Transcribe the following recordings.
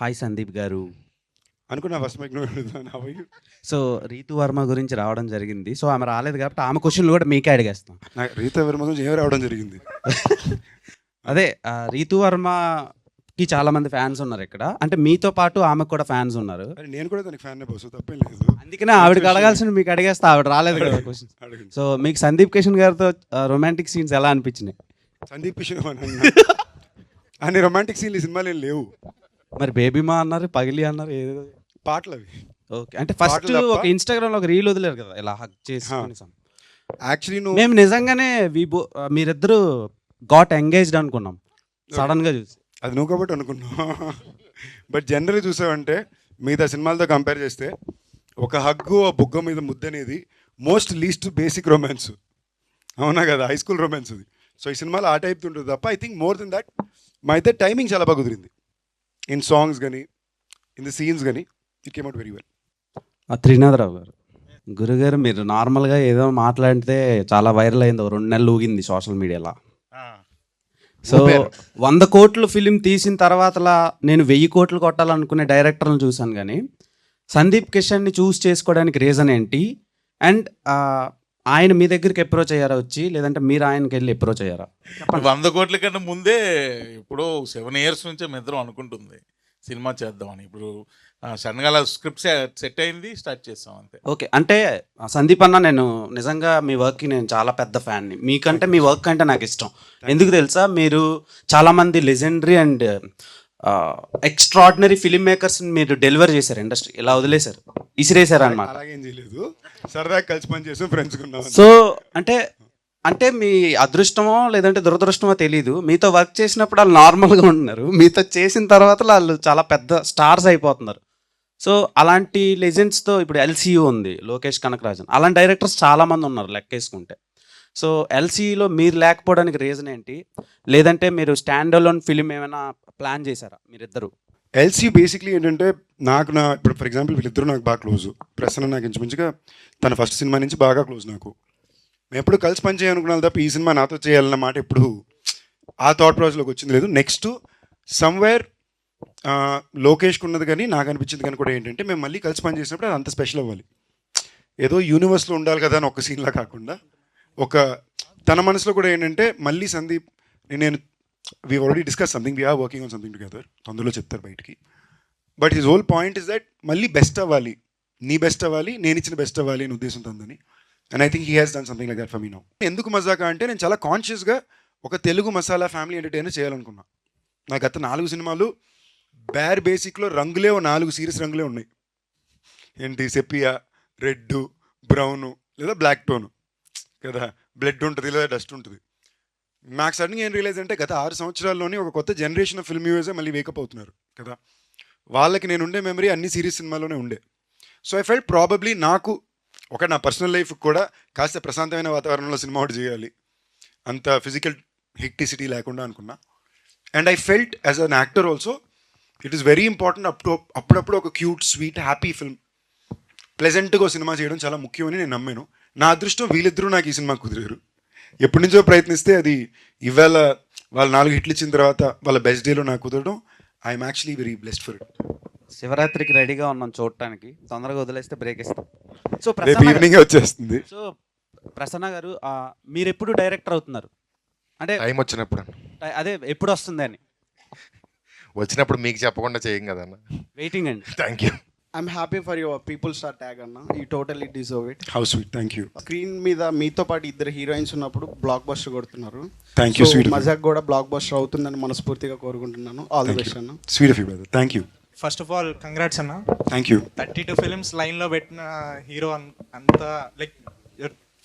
Hi Sandeep గారు. అనుకున్నా first mike నువ్వు అడుగుతావు how are you. So, Ritu Varma గురించి రావడం జరిగింది. సో, ఆమె రాలేదు కాబట్టి ఆమె క్వెషన్‌లు కూడా మీకే అడిగేస్తాం. నాకు రీతా వర్మ గురించి ఏం రావడం జరిగింది. అదే రీతు వర్మకి చాలామంది ఫ్యాన్స్ ఉన్నారు ఇక్కడ. అంటే మీతో పాటు ఆమెకు కూడా ఫ్యాన్స్ ఉన్నారు. అరే నేను కూడా తనకి ఫ్యాన్ బాసు, తప్పేం లేదు. అందుకనే ఆవిడకి అడగాల్సింది మీకు అడిగేస్తా. ఆవిడ రాలేదు కదా క్వెషన్. అడగండి. సో, మీకు సందీప్ కిషన్ గారితో రొమాంటిక్ సీన్స్ ఎలా అనిపించినాయి? సందీప్ కిషన్ అన్ని రొమాంటిక్ సీన్లు ఈ సినిమాలు ఏం లేవు. మరి బేబీమా అన్నారు, పగిలి అన్నారు ఏదో. పాటలు అవి ఓకే. అంటే ఫస్ట్ పాటలు తప్ప? ఒక ఇన్‌స్టాగ్రామ్‌లో ఒక రీల్ వదిలారు కదా! ఇలా హగ్ చేసుకొని యాక్చువల్లీ నువ్వు మేము నిజంగానే మీరిద్దరూ గాట్ ఎంగేజ్డ్ అనుకున్నాం సడన్‌గా చూసి. అది నువ్వు కాబట్టి అనుకున్నావు. బట్ జనరల్గా చూసావంటే మిగతా సినిమాలతో కంపేర్ చేస్తే ఒక హగ్గు ఆ బుగ్గ మీద ముద్ద అనేది మోస్ట్ లీస్ట్ బేసిక్ రొమాన్స్. అవునా కదా, హై స్కూల్ రొమాన్స్ అది. సో ఈ సినిమాలో ఆ టైప్ ఉంటుంది తప్ప I think more than that మా అయితే టైమింగ్ చాలా బాగా కుదిరింది. ఇన్ సాంగ్స్ కానీ ఇన్ ది సీన్స్ కానీ it came out very well. Trinatha Rao గారు, గురుగారు మీరు నార్మల్గా ఏదో మాట్లాడితే చాలా వైరల్ అయింది. 2 నెలలు ఊగింది సోషల్ మీడియాలో. సో 100 కోట్లు ఫిలిం తీసిన తర్వాతలా నేను 1000 కోట్లు కొట్టాలనుకునే డైరెక్టర్లను చూశాను, కానీ సందీప్ కిషన్ని చూస్ చేసుకోవడానికి రీజన్ ఏంటి? అండ్ ఆయన మీ దగ్గరికి అప్రోచ్ అయ్యారా వచ్చి, లేదంటే మీరు ఆయనకి వెళ్ళి అప్రోచ్ అయ్యారా? 100 కోట్ల కన్నా ముందే ఇప్పుడు 7 years నుంచే మేము ఇద్దరం అనుకుంటుంది సినిమా చేద్దామని. ఇప్పుడు సడన్గా అలా స్క్రిప్ట్ సెట్ అయింది, స్టార్ట్ చేస్తాం అంతే. ఓకే. అంటే సందీప్ అన్న, నేను నిజంగా మీ వర్క్కి నేను చాలా పెద్ద ఫ్యాన్ని. మీకంటే మీ వర్క్ అంటే నాకు ఇష్టం. ఎందుకు తెలుసా? మీరు చాలామంది లెజెండరీ అండ్ ఎక్స్ట్రాడినరీ ఫిల్మ్ మేకర్స్ని మీరు డెలివర్ చేశారు ఇండస్ట్రీ. ఇలా వదిలేశారు, ఇసిరేశారు అనమాట. అలాగేం చేయలేదు, సరదాగా కలిసి పని చేసాం, ఫ్రెండ్స్ ఉన్నాం. సో అంటే మీ అదృష్టమో లేదంటే దురదృష్టమో తెలీదు, మీతో వర్క్ చేసినప్పుడు వాళ్ళు నార్మల్గా ఉంటున్నారు, మీతో చేసిన తర్వాత వాళ్ళు చాలా పెద్ద స్టార్స్ అయిపోతున్నారు. సో అలాంటి లెజెండ్స్తో ఇప్పుడు ఎల్సీయూ ఉంది, లోకేష్ కనకరాజన్, అలాంటి డైరెక్టర్స్ చాలామంది ఉన్నారు లెక్కేసుకుంటే. సో ఎల్సీయూలో మీరు లేకపోవడానికి రీజన్ ఏంటి? లేదంటే మీరు స్టాండ్ అలోన్ ఫిలిం ఏమైనా ప్లాన్ చేశారా మీరిద్దరు? ఎల్సీ బేసిక్లీ ఏంటంటే నాకు ఇప్పుడు ఫర్ ఎగ్జాంపుల్ వీళ్ళిద్దరూ నాకు బాగా క్లోజ్. ప్రసన్న నాకు ఇంచుమించుగా తన ఫస్ట్ సినిమా నుంచి బాగా క్లోజ్ నాకు. మేము ఎప్పుడు కలిసి పని చేయాలనుకున్నాను తప్ప ఈ సినిమా నాతో చేయాలన్న మాట ఎప్పుడు ఆ థాట్ ప్రాసెస్లోకి వచ్చింది లేదు. నెక్స్ట్ సమ్వేర్ లోకేష్కి ఉన్నది కానీ నాకు అనిపించింది కానీ కూడా ఏంటంటే మేము మళ్ళీ కలిసి పని చేసినప్పుడు అది అంత స్పెషల్ అవ్వాలి. ఏదో యూనివర్స్లో ఉండాలి కదా అని ఒక సీన్లా కాకుండా ఒక తన మనసులో కూడా ఏంటంటే మళ్ళీ సందీప్ నేను we already discuss something, we are working on something together, తొందరలో చెప్తారు బయటికి. But his whole point is that మళ్ళీ బెస్ట్ అవ్వాలి, నీ బెస్ట్ అవ్వాలి, నేను ఇచ్చిన బెస్ట్ అవ్వాలి అని ఉద్దేశంతో ఉందని. And I think he has done something like that for me now. ఎందుకు మజాకా అంటే నేను చాలా కాన్షియస్గా ఒక తెలుగు మసాలా ఫ్యామిలీ ఎంటర్టైనర్ చేయాలనుకున్నా. నా గత 4 సినిమాలు బేర్ బేసిక్లో రంగులే 4 సీరియస్ రంగులే ఉన్నాయి. ఏంటి, సెపియా, రెడ్, బ్రౌను లేదా బ్లాక్ టోను కదా, బ్లడ్ ఉంటుంది లేదా డస్ట్ ఉంటుంది. నాకు సడన్గా ఏం రియలైజ్ అంటే గత 6 సంవత్సరాల్లోనే ఒక కొత్త జనరేషన్ ఆఫ్ ఫిల్మ్ వ్యూవర్సే మళ్ళీ వేకప్ అవుతున్నారు కదా. వాళ్ళకి నేను ఉండే మెమరీ అన్ని సీరియస్ సినిమాల్లోనే ఉండే. సో ఐ ఫెల్ట్ ప్రాబబ్లీ నాకు ఒక నా పర్సనల్ లైఫ్ కూడా కాస్త ప్రశాంతమైన వాతావరణంలో సినిమా ఒకటి చేయాలి, అంత ఫిజికల్ హెక్టిసిటీ లేకుండా అనుకున్నా. And I felt as an actor also it is very important అప్పుడప్పుడు ఒక క్యూట్ స్వీట్ హ్యాపీ ఫిల్మ్ ప్లెజెంట్గా సినిమా చేయడం చాలా ముఖ్యమని నేను నమ్మాను. నా అదృష్టం వీళ్ళిద్దరూ నాకు ఈ సినిమా కుదిరారు. ఎప్పటి నుంచో ప్రయత్నిస్తే అది ఇవాళ వాళ్ళు 4 హిట్లు ఇచ్చిన తర్వాత వాళ్ళ బెస్ట్ డేలో నాకు కుదరడం I'm actually very blessed for it. శివరాత్రికి రెడీగా ఉన్నాం చూడటానికి, తొందరగా వదిలేస్తే బ్రేక్ ఇస్తాం. సో రేపు ఈవినింగ్ వచ్చేస్తుంది. సో ప్రసన్న గారు, మీరు ఎప్పుడు డైరెక్టర్ అవుతున్నారు? అంటే టైం వచ్చినప్పుడు అదే ఎప్పుడు వస్తుంది అని వచ్చినప్పుడు మీకు చెప్పకుండా చేయం కదన్న. వెయిటింగ్ అండి. Thank you. I'm happy for your people star tag అన్న. You totally deserve it. How sweet, thank you. Screen మీద మీతో పాటు ఇద్దరు హీరోయిన్స్ ఉన్నప్పుడు బ్లాక్ బస్టర్ కొడుతున్నారు. Thank you sweet. మజాక్ కూడా బ్లాక్ బస్టర్ అవుతుందని మనస్ఫూర్తిగా కోరుకుంటున్నాను. ఆల్ ది బెస్ట్ అన్న. Sweet of you brother, thank you. First of all congrats అన్న. Thank you. 32 ఫిలిమ్స్ లైన్లో పెట్టిన హీరో అంత like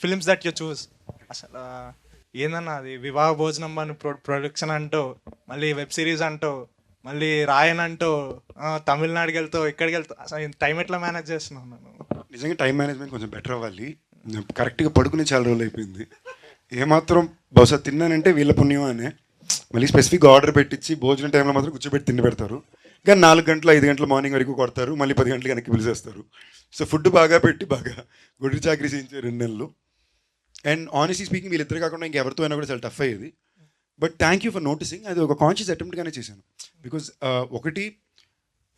films that you choose. అసలు ఏందన్నా అది వివాహ భోజనం అని ప్రొడక్షన్ అంటూ, మళ్ళీ వెబ్ సిరీస్ అంటూ, మళ్ళీ రాయన్ అంటూ, తమిళనాడుకి వెళ్తావు, ఇక్కడికి వెళ్తావు. అసలు టైం ఎట్లా మేనేజ్ చేస్తున్నావు? నేను నిజంగా టైం మేనేజ్మెంట్ కొంచెం బెటర్ అవ్వాలి. కరెక్ట్గా పడుకునే చాలా రోజులు అయిపోయింది. ఏమాత్రం బహుశా తిన్నానంటే వీళ్ళ పుణ్యం అనే. మళ్ళీ స్పెసిఫిక్గా ఆర్డర్ పెట్టించి భోజనం టైంలో మాత్రం కూర్చోబెట్టి తిండి పెడతారు. కానీ 4 గంటలు 5 గంటల మార్నింగ్ వరకు కొడతారు, మళ్ళీ 10 గంటలకు వెనక్కి పిలిచేస్తారు. సో ఫుడ్ బాగా పెట్టి బాగా గుడి చాకరీ చేయించారు 2 నెలలు. అండ్ ఆనెస్ట్లీ స్పీకింగ్ వీళ్ళిద్దరు కాకుండా ఇంకెవరితో అయినా కూడా చాలా టఫ్ అయ్యేది. But thank you for noticing. అది ఒక కాన్షియస్ అటెంప్ట్గానే చేశాను. బికాజ్ ఒకటి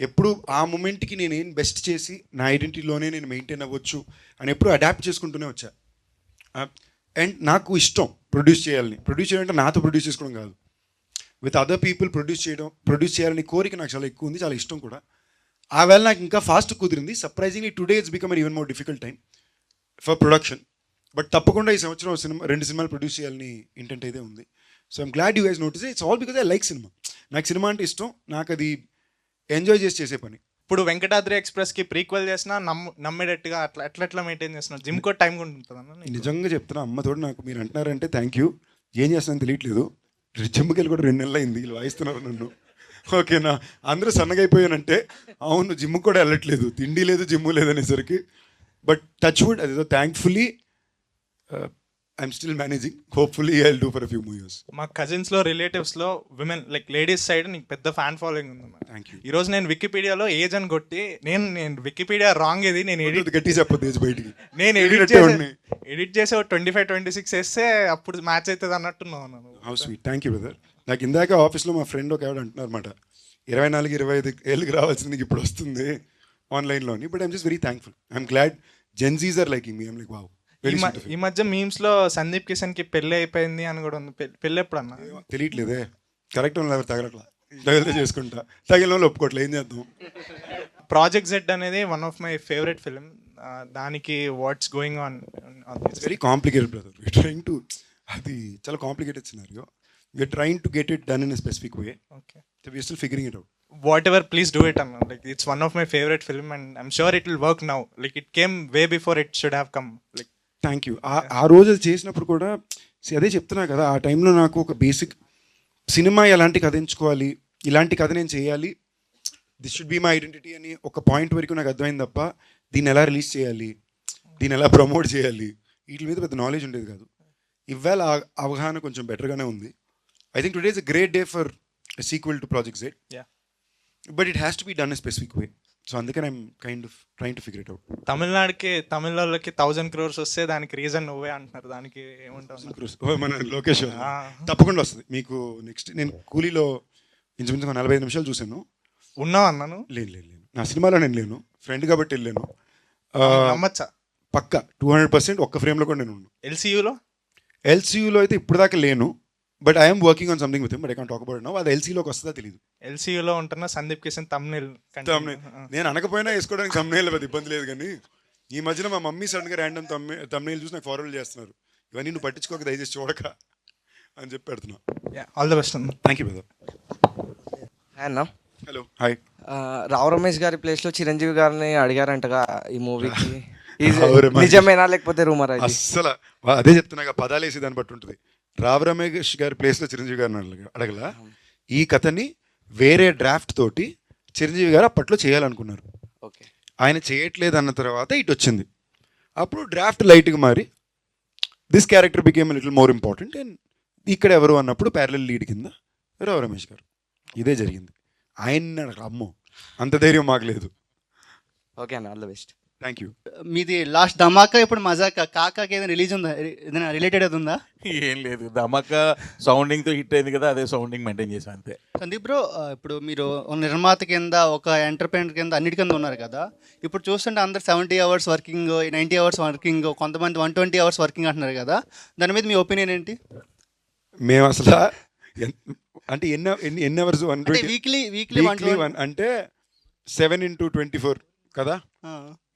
ఎప్పుడు ఆ మూమెంట్కి నేను ఏం బెస్ట్ చేసి నా ఐడెంటిటీలోనే నేను మెయింటైన్ అవ్వచ్చు అని ఎప్పుడు అడాప్ట్ చేసుకుంటూనే వచ్చా. అండ్ నాకు ఇష్టం ప్రొడ్యూస్ చేయాలంటే నాతో ప్రొడ్యూస్ చేసుకోవడం కాదు, విత్ అదర్ పీపుల్ ప్రొడ్యూస్ చేయాలని కోరిక నాకు చాలా ఎక్కువ ఉంది, చాలా ఇష్టం కూడా. ఆ వేళ నాకు ఇంకా ఫాస్ట్ కుదిరింది. Surprisingly today it's become an even more difficult time for production. But తప్పకుండా ఈ సంవత్సరం 2 సినిమాలు ప్రొడ్యూస్ చేయాలని ఇంటెంట్ అయితే ఉంది. So I'm glad you guys notice. It's all because I like cinema. నాకు సినిమా అంటే ఇష్టం, నాకు అది ఎంజాయ్ చేసే పని. ఇప్పుడు వెంకటాద్రి ఎక్స్ప్రెస్కి ప్రీక్వెల్ చేసినా నమ్మేటట్టుగా అట్లా మెయింటైన్ చేస్తున్నాను. జిమ్ కూడా టైం కూడా ఉంటుంది. నిజంగా చెప్తున్నా, అమ్మతోడు నాకు మీరు అంటున్నారంటే థ్యాంక్ యూ. ఏం చేస్తానని తెలియట్లేదు. జిమ్కి వెళ్ళి కూడా 2 నెలలు అయింది, వీళ్ళు వాయిస్తున్నారు నన్ను. ఓకేనా, అందరూ సన్నగైపోయానంటే అవును, జిమ్ కూడా వెళ్ళట్లేదు, తిండి లేదు జిమ్ లేదు అనేసరికి. బట్ టచ్ వుడ్, అదేదో thankfully I'm still managing. Hopefully I will do for a few more years. మా కజిన్స్లో రిలేటివ్స్లో విమెన్ లైక్ లేడీస్ సైడ్ నీకు పెద్ద ఫ్యాన్ ఫాలోయింగ్ ఉంది. Thank you. ఈరోజు నేను వికీపీడియాలో ఏజ్ అని కొట్టి నేను వికీపీడియా రాంగ్ ఇది నేను గట్టి చెప్పొద్దు ఏజ్ బయటికి. నేను ఎడిట్ చేసే 25-26 వేస్తే అప్పుడు మ్యాచ్ అవుతుంది అన్నట్టున్నాను. How sweet, thank you brother. నాకు ఇందాక ఆఫీస్లో మా ఫ్రెండ్ ఒక ఆవిడ అంటున్నారు అనమాట, 24-25 ఏళ్ళకి రావాల్సింది నీకు ఇప్పుడు వస్తుంది ఆన్లైన్లోని. But I'm just very thankful. I'm glad Gen Zs are liking me. I'm like wow. ఈ మధ్య మీమ్స్ లో సందీప్ కిషన్ కి పెళ్లి అయిపోయింది అని కూడా ఉంది. పెళ్లి ఎప్పుడు అన్న తెలియట్లేదే, కరెక్ట్ ఎవరు తగలట్లా, తగిలితే చేసుకుంటా, తగిలిన వాళ్ళు ఒప్పుకోవట్లే, ఏం చేద్దాం. ప్రాజెక్ట్ జెడ్ అనేది one of my favourite film. దానికి what's going on? It's very complicated brother. We're trying to, అది చాలా complicated scenario. We're trying to get it done in a specific way. Okay, so we're still figuring it out. whatever, please do it, Anna. Like, it's one of my favorite film and I'm sure it will work now. Like, it came way before it should have come. Like, thank you. ఆ రోజు అది చేసినప్పుడు కూడా అదే చెప్తున్నా కదా, ఆ టైంలో నాకు ఒక బేసిక్ సినిమా ఎలాంటి కథ ఎంచుకోవాలి, ఇలాంటి కథ నేను చేయాలి, this should be my identity అని ఒక పాయింట్ వరకు నాకు అర్థమైంది తప్ప దీన్ని ఎలా రిలీజ్ చేయాలి, దీన్ని ఎలా ప్రమోట్ చేయాలి, వీటి మీద పెద్ద నాలెడ్జ్ ఉండేది కాదు. ఇవాళ అవగాహన కొంచెం బెటర్గానే ఉంది. I think today is a great day for sequel to project Z. yeah. But it has to be done a specific way. So అందుకని I'm kind of trying to figure it out. Tamil వాళ్ళకి 1000 crores వస్తే దానికి reason నువ్వే అంటున్నారు. దానికి ఏముంటావు? మన లోకేష్ తప్పకుండా వస్తుంది మీకు. నెక్స్ట్ నేను కూలీలో ఇంచుమించు 45 నిమిషాలు చూశాను. ఉన్నావు అన్నాను. లేను, నా సినిమాలో నేను లేను, ఫ్రెండ్ కాబట్టి వెళ్ళాను. నమ్మచ్చా? పక్కా 200% ఒక్క ఫ్రేమ్లో కూడా నేను ఉన్నాను. ఎల్సీయూలో అయితే ఇప్పుడు దాకా లేను, but I'm working on something with him, but I can't talk about now. అది ఎల్సీలోకి వస్తుందా తెలియదు. ఎల్సీయూలో ఉంటున్న సందీప్ కిషన్ తమ్నేల్ నేను అనకపోయినా వేసుకోవడానికి తమ్నేల్ పెద్ద ఇబ్బంది లేదు. కానీ ఈ మధ్యన మా మమ్మీ సడన్గా ర్యాండమ్ తమ్నేల్ చూసి నాకు ఫార్వర్డ్ చేస్తున్నారు, ఇవన్నీ నువ్వు పట్టించుకోక దయచేసి చూడక అని చెప్పి పెడుతున్నా. ఆల్ ద బెస్ట్ అన్న. Thank you brother. హాయ్ అన్న. Hello, hi. రావు రమేష్ గారి ప్లేస్లో చిరంజీవి గారిని అడిగారంటగా ఈ మూవీకి. రావు రమేష్. నిజమేనా లేకపోతే రూమర్? అస్సలు అదే చెప్తున్నా, పదాలు వేసి దాన్ని బట్టి ఉంటుంది. రావు రమేష్ గారి ప్లేస్లో చిరంజీవి గారిని అడగలా. ఈ కథని వేరే డ్రాఫ్ట్ తోటి చిరంజీవి గారు అప్పట్లో చేయాలనుకున్నారు. ఓకే, ఆయన చేయట్లేదు అన్న తర్వాత ఇటు వచ్చింది. అప్పుడు డ్రాఫ్ట్ లైట్గా మారి this character became little more important. And ఇక్కడ ఎవరు అన్నప్పుడు ప్యారలల్ లీడ్ కింద రావు రమేష్ గారు. ఇదే జరిగింది. ఆయన అమ్మో అంత ధైర్యం మాకు లేదు. ఓకే అన్న, all the best. Thank you. మీది లాస్ట్ ధమాకా, ఇప్పుడు మజాకా, కాకాకి ఏదైనా రిలీజ్ ఉందా? ఏదైనా రిలేటెడ్ అది ఉందా? ఏం లేదు, ధమాకా సౌండింగ్తో హిట్ అయింది కదా, అదే సౌండింగ్ మెయింటైన్ చేసాం అంతే. సందీప్ బ్రో, ఇప్పుడు మీరు ఒక నిర్మాత కింద, ఒక ఎంటర్ప్రైనర్ కింద, అన్నిటి కింద ఉన్నారు కదా. ఇప్పుడు చూస్తుంటే అందరు 70 hours వర్కింగ్, 90 hours వర్కింగ్, కొంతమంది 120 hours వర్కింగ్ అంటున్నారు కదా. దాని మీద మీ ఒపీనియన్ ఏంటి? మేము అసలు అంటే ఎన్ని అవర్స్? వీక్లీ అంటే 7 into 24 కదా,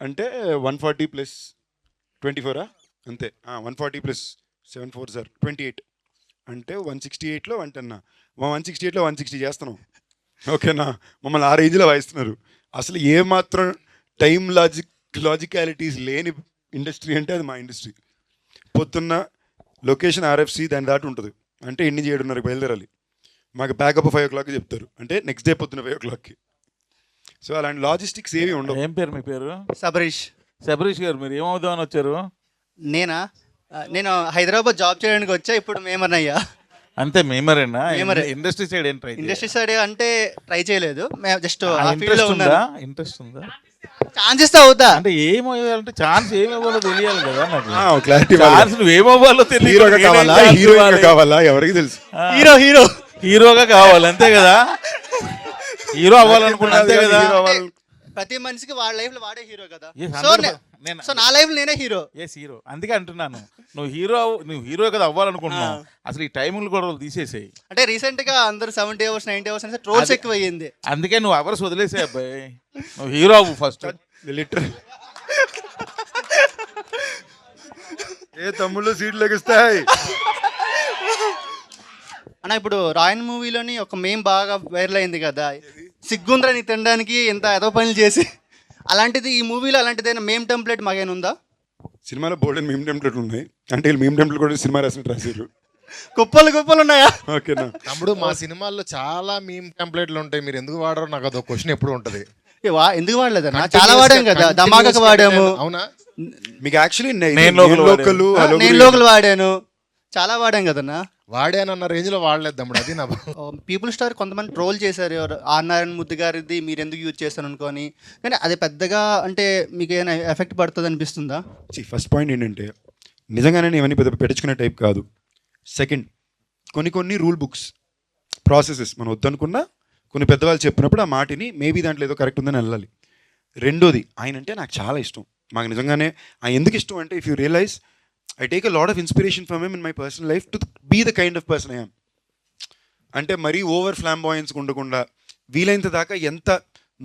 అంటే 140 + 24 అంతే. 140 + 7 4 సార్ 28 అంటే 168లో 168లో 160 చేస్తున్నాం. ఓకేనా, మమ్మల్ని ఆ రేంజ్లో వాయిస్తున్నారు. అసలు ఏమాత్రం టైం లాజికాలిటీస్ లేని ఇండస్ట్రీ అంటే అది మా ఇండస్ట్రీ. పొద్దున్న లొకేషన్ RFC దాని దాటి ఉంటుంది, అంటే 7:30 బయలుదేరాలి. మాకు బ్యాకప్ 5 o'clock చెప్తారు, అంటే నెక్స్ట్ డే పొద్దున్న 5 o'clock. సో అలాంటి లాజిస్టిక్స్ ఏమి ఉండవు. ఏం పేరు మీ పేరు? సబరీష్ గారు. మీరు ఏమవుదామని వచ్చారు? నేను హైదరాబాద్ జాబ్ చేయడానికి వచ్చా. ఇప్పుడు మేమర్నయ్యా. అంతే, మేమరేనా? ఇండస్ట్రీ సైడ్ ఏం ట్రై? ఇండస్ట్రీ సైడ్ అంటే ట్రై చేయలేదు, జస్ట్ ఇంట్రెస్ట్ ఉందా? ఛాన్స్ ఇస్తే అవుతా. అంటే ఏమవ్వాలంటే ఛాన్స్ ఏమవ్వాలో తెలియాలి కదా నాకు. క్లారిటీ. ఛాన్స్ నువ్వు ఏమవ్వాలో తెలియదు. కావాలా ఎవరికి తెలుసు. హీరోగా కావాలి అంతే కదా. హీరో అవ్వాలనుకున్నా అంతే కదా. హీరో అవ్వాలి. ప్రతి మనిషికి వాళ్ళ లైఫ్ లో వాడే హీరో కదా. Yes, so 100%. సో నా లైఫ్ నేనే హీరో. ఎస్ హీరో, అందుకే అంటున్నాను నువ్వు హీరో కదా అవ్వాలనుకుంటున్నావు. అసలు ఈ టైములు కూడా తీసేసేయి. అంటే రీసెంట్ గా అందరు 70 అవర్స్ 90 అవర్స్ అంటే ట్రోల్స్ ఎక్కువ అయ్యింది. అందుకే నువ్వు అవర్స్ వదిలేసే అబ్బాయి, నువ్వు హీరో అవ్వు ఫస్ట్. లిటర్ ఏ తమ్ముళ్ళు సీట్లు లెగిస్తాయి. అన్న ఇప్పుడు రాయన్ మూవీలోని ఒక మేం బాగా వైరల్ అయింది కదా, సిగ్గుంద్రని తినడానికి ఎంత ఏదో పనులు చేసి, అలాంటిది ఈ మూవీలో అలాంటిదైనా మేం టెంప్లెట్ మాకేనా ఉందా? సినిమాలో బోర్డు మీమ్ టెంప్లెట్లు ఉన్నాయి అంటే వీళ్ళు మీమ్ టెంప్లెట్ కూడా సినిమా రాసినట్టు రాశారు. కుప్పలు ఉన్నాయా? ఓకేనా తమ్ముడు మా సినిమాల్లో చాలా మీమ్ టెంప్లెట్లు ఉంటాయి, మీరు ఎందుకు వాడరో నాకు అదొక క్వశ్చన్ ఎప్పుడు ఉంటది. ఎందుకు వాడలేదన్నా? చాలా వాడాం కదా, ధమాకాకు వాడాము. అవునా? మీకు యాక్చువల్లీ నేను లోకల్ నేను లోకల్ వాడాను, చాలా వాడాం కదన్నా. వాడానన్న రేంజ్ లో వాడలేదు తమ్ముడు, అది నా పీపుల్ స్టార్ కొంతమంది ట్రోల్ చేశారు, ఎవరు ఆర్ నారాయణ మూర్తి గారిది మీరు ఎందుకు యూజ్ చేస్తాను అనుకోని. కానీ అది పెద్దగా అంటే మీకు ఏమైనా ఎఫెక్ట్ పడుతుంది అనిపిస్తుందా? ఫస్ట్ పాయింట్ ఏంటంటే నిజంగానే నేను ఇవన్నీ పెద్ద పెట్టించుకునే టైప్ కాదు. సెకండ్, కొన్ని రూల్ బుక్స్ ప్రాసెసెస్ మనం వద్దనుకున్నా కొన్ని పెద్దవాళ్ళు చెప్పినప్పుడు ఆ మాటిని మేబీ దాంట్లో ఏదో కరెక్ట్ ఉందని వెళ్ళాలి. రెండోది, ఆయన అంటే నాకు చాలా ఇష్టం. మాకు నిజంగానే ఆయన ఎందుకు ఇష్టం అంటే, if you realise I take a lot of inspiration from him in my personal life to be the kind of person I am. అంటే మరీ ఓవర్ ఫ్లాంబాయన్స్ ఉండకుండా వీలైనంత దాకా ఎంత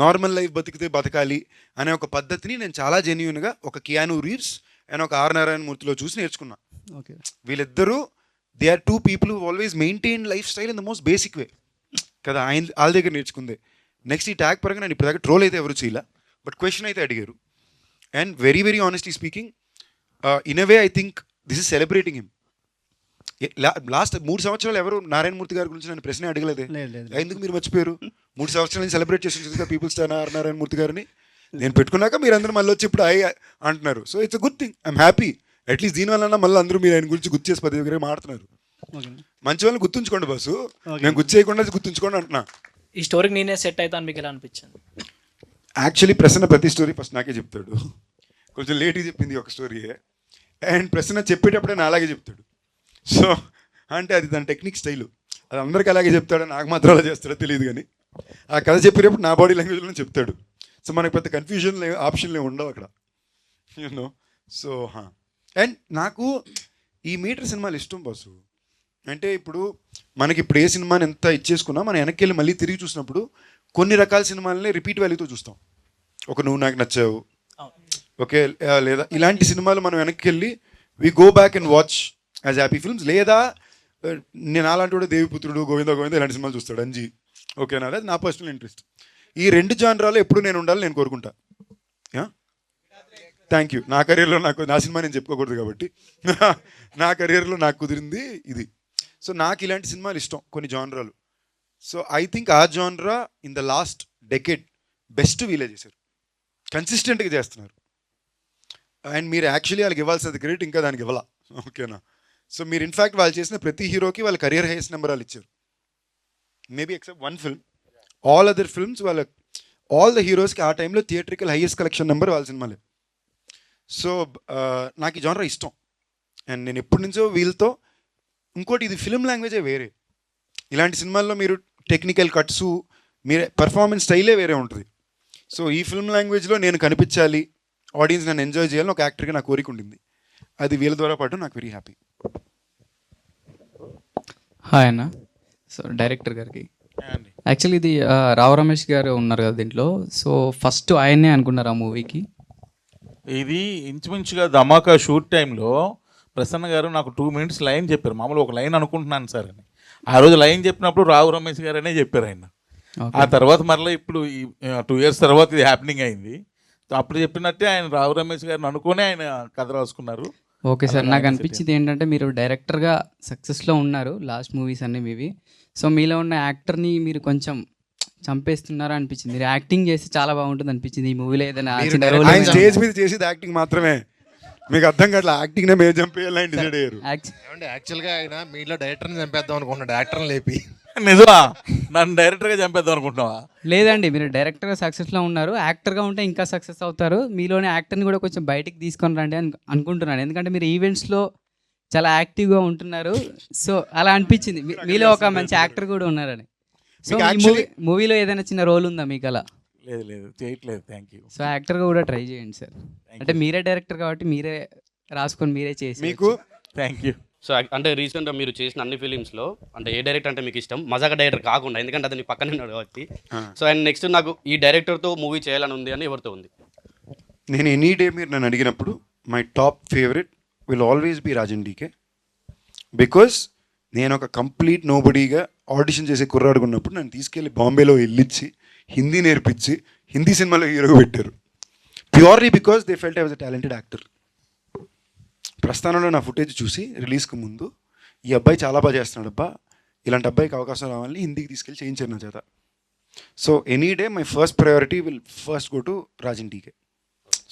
నార్మల్ లైఫ్ బతకాలి అనే ఒక పద్ధతిని నేను చాలా జెన్యూన్గా ఒక కియాను రీవ్స్ అండ్ ఒక ఆర్ నారాయణ మూర్తిలో చూసి నేర్చుకున్నా. ఓకే, వీళ్ళిద్దరూ they are 2 people who always maintain life style in the most basic way కదా. వాళ్ళ దగ్గర నేర్చుకుందే. నెక్స్ట్ ఈ ట్యాగ్ పరంగా నేను ఇప్పటిదాకా ట్రోల్ అయితే ఎవరు చేయలే, బట్ క్వశ్చన్ అయితే అడిగారు. And very very honestly speaking, in a way I think this is celebrating him. Last 3 సంవత్సరాలు ఎవరు నారాయణమూర్తి గారి గురించి నన్ను ప్రశ్న అడగలేదే. ఎందుకు మీరు మర్చిపోయారు? 3 సంవత్సరాల నుంచి సెలబ్రేట్ చేసి పీపుల్ స్టార్ నారాయణమూర్తి గారిని నేను పెట్టుకున్నాక మీరు అందరూ మళ్ళీ వచ్చి ఇప్పుడు అంటున్నారు. So it's a good thing, I'm happy. At least దీనివల్ల మళ్ళీ అందరూ మీరు ఆయన గురించి గుర్తు చేసి 10 దగ్గర మాట్లాడుతున్నారు. మంచి వాళ్ళని గుర్తుంచుకోండి బాసు, నేను గుర్తు చేయకుండా గుర్తుంచుకోండి అంటున్నా. ఈ స్టోరీకి నేనే సెట్ అవుతాను మీకు ఎలా అనిపించింది? యాక్చువల్లీ ప్రసన్న ప్రతి స్టోరీ ఫస్ట్ నాకే చెప్తాడు. కొంచెం లేట్గా చెప్పింది ఒక స్టోరీయే, అండ్ ప్రసన్న చెప్పేటప్పుడే నా అలాగే చెప్తాడు. సో అంటే అది దాని టెక్నిక్ స్టైలు. అది అందరికీ అలాగే చెప్తాడో నాకు మాత్రం అలా చేస్తాడో తెలియదు, కానీ ఆ కథ చెప్పేటప్పుడు నా బాడీ లాంగ్వేజ్లోనే చెప్తాడు. సో మనకు పెద్ద కన్ఫ్యూజన్ ఆప్షన్లే ఉండవు అక్కడ, యూనో. సో అండ్ నాకు ఈ మీటర్ సినిమాలు ఇష్టం బాసు. అంటే ఇప్పుడు మనకి ఇప్పుడు ఏ సినిమాని ఎంత ఇచ్చేసుకున్నా మనం వెనక్కి వెళ్ళి మళ్ళీ తిరిగి చూసినప్పుడు కొన్ని రకాల సినిమాలని రిపీట్ వాల్యూతో చూస్తాం. ఒక నువ్వు నాకు నచ్చావు, ఓకే, లేదా ఇలాంటి సినిమాలు మనం వెనక్కి వెళ్ళి we go back and watch as happy films. లేదా నేను అలాంటి కూడా దేవిపుత్రుడు, గోవింద ఇలాంటి సినిమాలు చూస్తాడు, అంజీ, ఓకేనా. అది నా పర్సనల్ ఇంట్రెస్ట్. ఈ 2 జానరాలు ఎప్పుడు నేను ఉండాలి నేను కోరుకుంటా. Thank you. నా కెరీర్లో నా సినిమా నేను చెప్పుకోకూడదు కాబట్టి నా కెరీర్లో నాకు కుదిరింది ఇది. సో నాకు ఇలాంటి సినిమాలు ఇష్టం, కొన్ని జానరాలు. సో ఐ థింక్ ఆ జానరా in the last decade best వీలే చేశారు, కన్సిస్టెంట్గా చేస్తున్నారు. అండ్ మీరు యాక్చువల్లీ వాళ్ళకి ఇవ్వాల్సినది క్రెడిట్ ఇంకా దానికి ఇవ్వాల, ఓకేనా. సో మీరు ఇన్ఫ్యాక్ట్ వాళ్ళు చేసిన ప్రతి హీరోకి వాళ్ళ కెరియర్ హైయెస్ట్ నెంబర్ వాళ్ళు ఇచ్చారు, maybe except 1 film. All other films all the హీరోస్కి ఆ టైంలో థియేట్రికల్ హైయెస్ట్ కలెక్షన్ నెంబర్ వాళ్ళ సినిమాలే. సో నాకు ఈ జానరా ఇష్టం. అండ్ నేను ఎప్పటి నుంచో వీళ్ళతో, ఇంకోటి ఇది ఫిల్మ్ లాంగ్వేజే వేరే. ఇలాంటి సినిమాల్లో మీరు టెక్నికల్ కట్స్, మీరు పర్ఫార్మెన్స్ స్టైలే వేరే ఉంటుంది. సో ఈ ఫిల్మ్ లాంగ్వేజ్లో నేను కనిపించాలి, ఆడియన్స్ నన్ను ఎంజాయ్ చేయాలని ఒక యాక్టర్గా నా కోరిక ఉండింది. అది వీళ్ళ ద్వారా పాటు నాకు వెరీ హ్యాపీ. హాయ్ అన్న. సో డైరెక్టర్ గారికి యాక్చువల్లీ ఇది రావు రమేష్ గారు ఉన్నారు కదా దీంట్లో, సో ఫస్ట్ ఆయన్నే అనుకున్నారు ఆ మూవీకి. ఇది ఇంచుమించుగా ధమాకా షూట్ టైంలో ప్రసన్న గారు నాకు 2 minutes లైన్ చెప్పారు. మామూలు ఒక లైన్ అనుకుంటున్నాను సార్ అని. ఆ రోజు లైన్ చెప్పినప్పుడు రావు రమేష్ గారు అనే చెప్పారు ఆయన. ఆ తర్వాత మరలా ఇప్పుడు ఈ 2 years తర్వాత ఇది హ్యాపెనింగ్ అయింది. అప్పుడు చెప్పినట్టే ఆయన రావు రమేష్ గారిని అనుకుని ఆయన కథ రాసుకున్నారు. ఓకే సార్, నాకు అనిపించింది ఏంటంటే మీరు డైరెక్టర్గా సక్సెస్లో ఉన్నారు, లాస్ట్ మూవీస్ అన్నీ మీవి. సో మీలో ఉన్న యాక్టర్ని మీరు కొంచెం చంపేస్తున్నారు అనిపించింది. మీరు యాక్టింగ్ చేసి చాలా బాగుంటుంది అనిపించింది ఈ మూవీలో. ఏదైనా ఆయన స్టేజ్ మీద చేసేది యాక్టింగ్ మాత్రమే, మీకు అర్థం కావట్లా. యాక్టింగ్ మేము చంపేయాలని డిసైడ్ అయ్యారు. యాక్చువల్గా ఆయన మీలో డైరెక్టర్ని చంపేద్దాం అనుకున్నాడు, యాక్టర్ని లేపి. నిజమా? నన్ను డైరెక్టర్గా చంపేద్దాం అనుకుంటున్నావా? లేదండి, మీరు డైరెక్టర్గా సక్సెస్లో ఉన్నారు, యాక్టర్గా ఉంటే ఇంకా సక్సెస్ అవుతారు. మీలోని యాక్టర్ని కూడా కొంచెం బయటికి తీసుకొని రండి అని అనుకుంటున్నాను. ఎందుకంటే మీరు ఈవెంట్స్లో చాలా యాక్టివ్గా ఉంటున్నారు. సో అలా అనిపించింది మీలో ఒక మంచి యాక్టర్ కూడా ఉన్నారని. సో మీకు ఈ actually- మూవీలో ఏదైనా చిన్న రోల్ ఉందా మీకు అలా? లేదు లేదు చేయట్లేదు. Thank you. సో యాక్టర్గా కూడా ట్రై చేయండి సార్. అంటే మీరే డైరెక్టర్ కాబట్టి మీరే రాసుకొని మీరే చేసి మీకు థ్యాంక్ యూ. సో అంటే రీసెంట్గా మీరు చేసిన అన్ని ఫిలిమ్స్లో అంటే ఏ డైరెక్టర్ అంటే మీకు ఇష్టం? మజాక డైరెక్టర్ కాకుండా, ఎందుకంటే అతని పక్కనే ఉన్నాడు కాబట్టి. సో అండ్ నెక్స్ట్ నాకు ఈ డైరెక్టర్తో మూవీ చేయాలని ఉంది అని ఎవరితో ఉంది? నేను ఎనీ డే మీరు నన్ను అడిగినప్పుడు my top favourite will always be Rajan DK. Because నేను ఒక కంప్లీట్ నోబడీగా ఆడిషన్ చేసే కుర్రాడుకున్నప్పుడు నన్ను తీసుకెళ్ళి బాంబేలో వెళ్ళిచ్చి హిందీ నేర్పించి హిందీ సినిమాలో హీరోగా పెట్టారు. Purely because they felt I was a talented actor. ప్రస్థానంలో నా ఫుటేజ్ చూసి రిలీజ్కి ముందు ఈ అబ్బాయి చాలా బాగా చేస్తున్నాడు అబ్బా, ఇలాంటి అబ్బాయికి అవకాశం రావాలని హిందీకి తీసుకెళ్ళి చేయించారు నా చేత. So any day my first priority will first go to Rajan DK.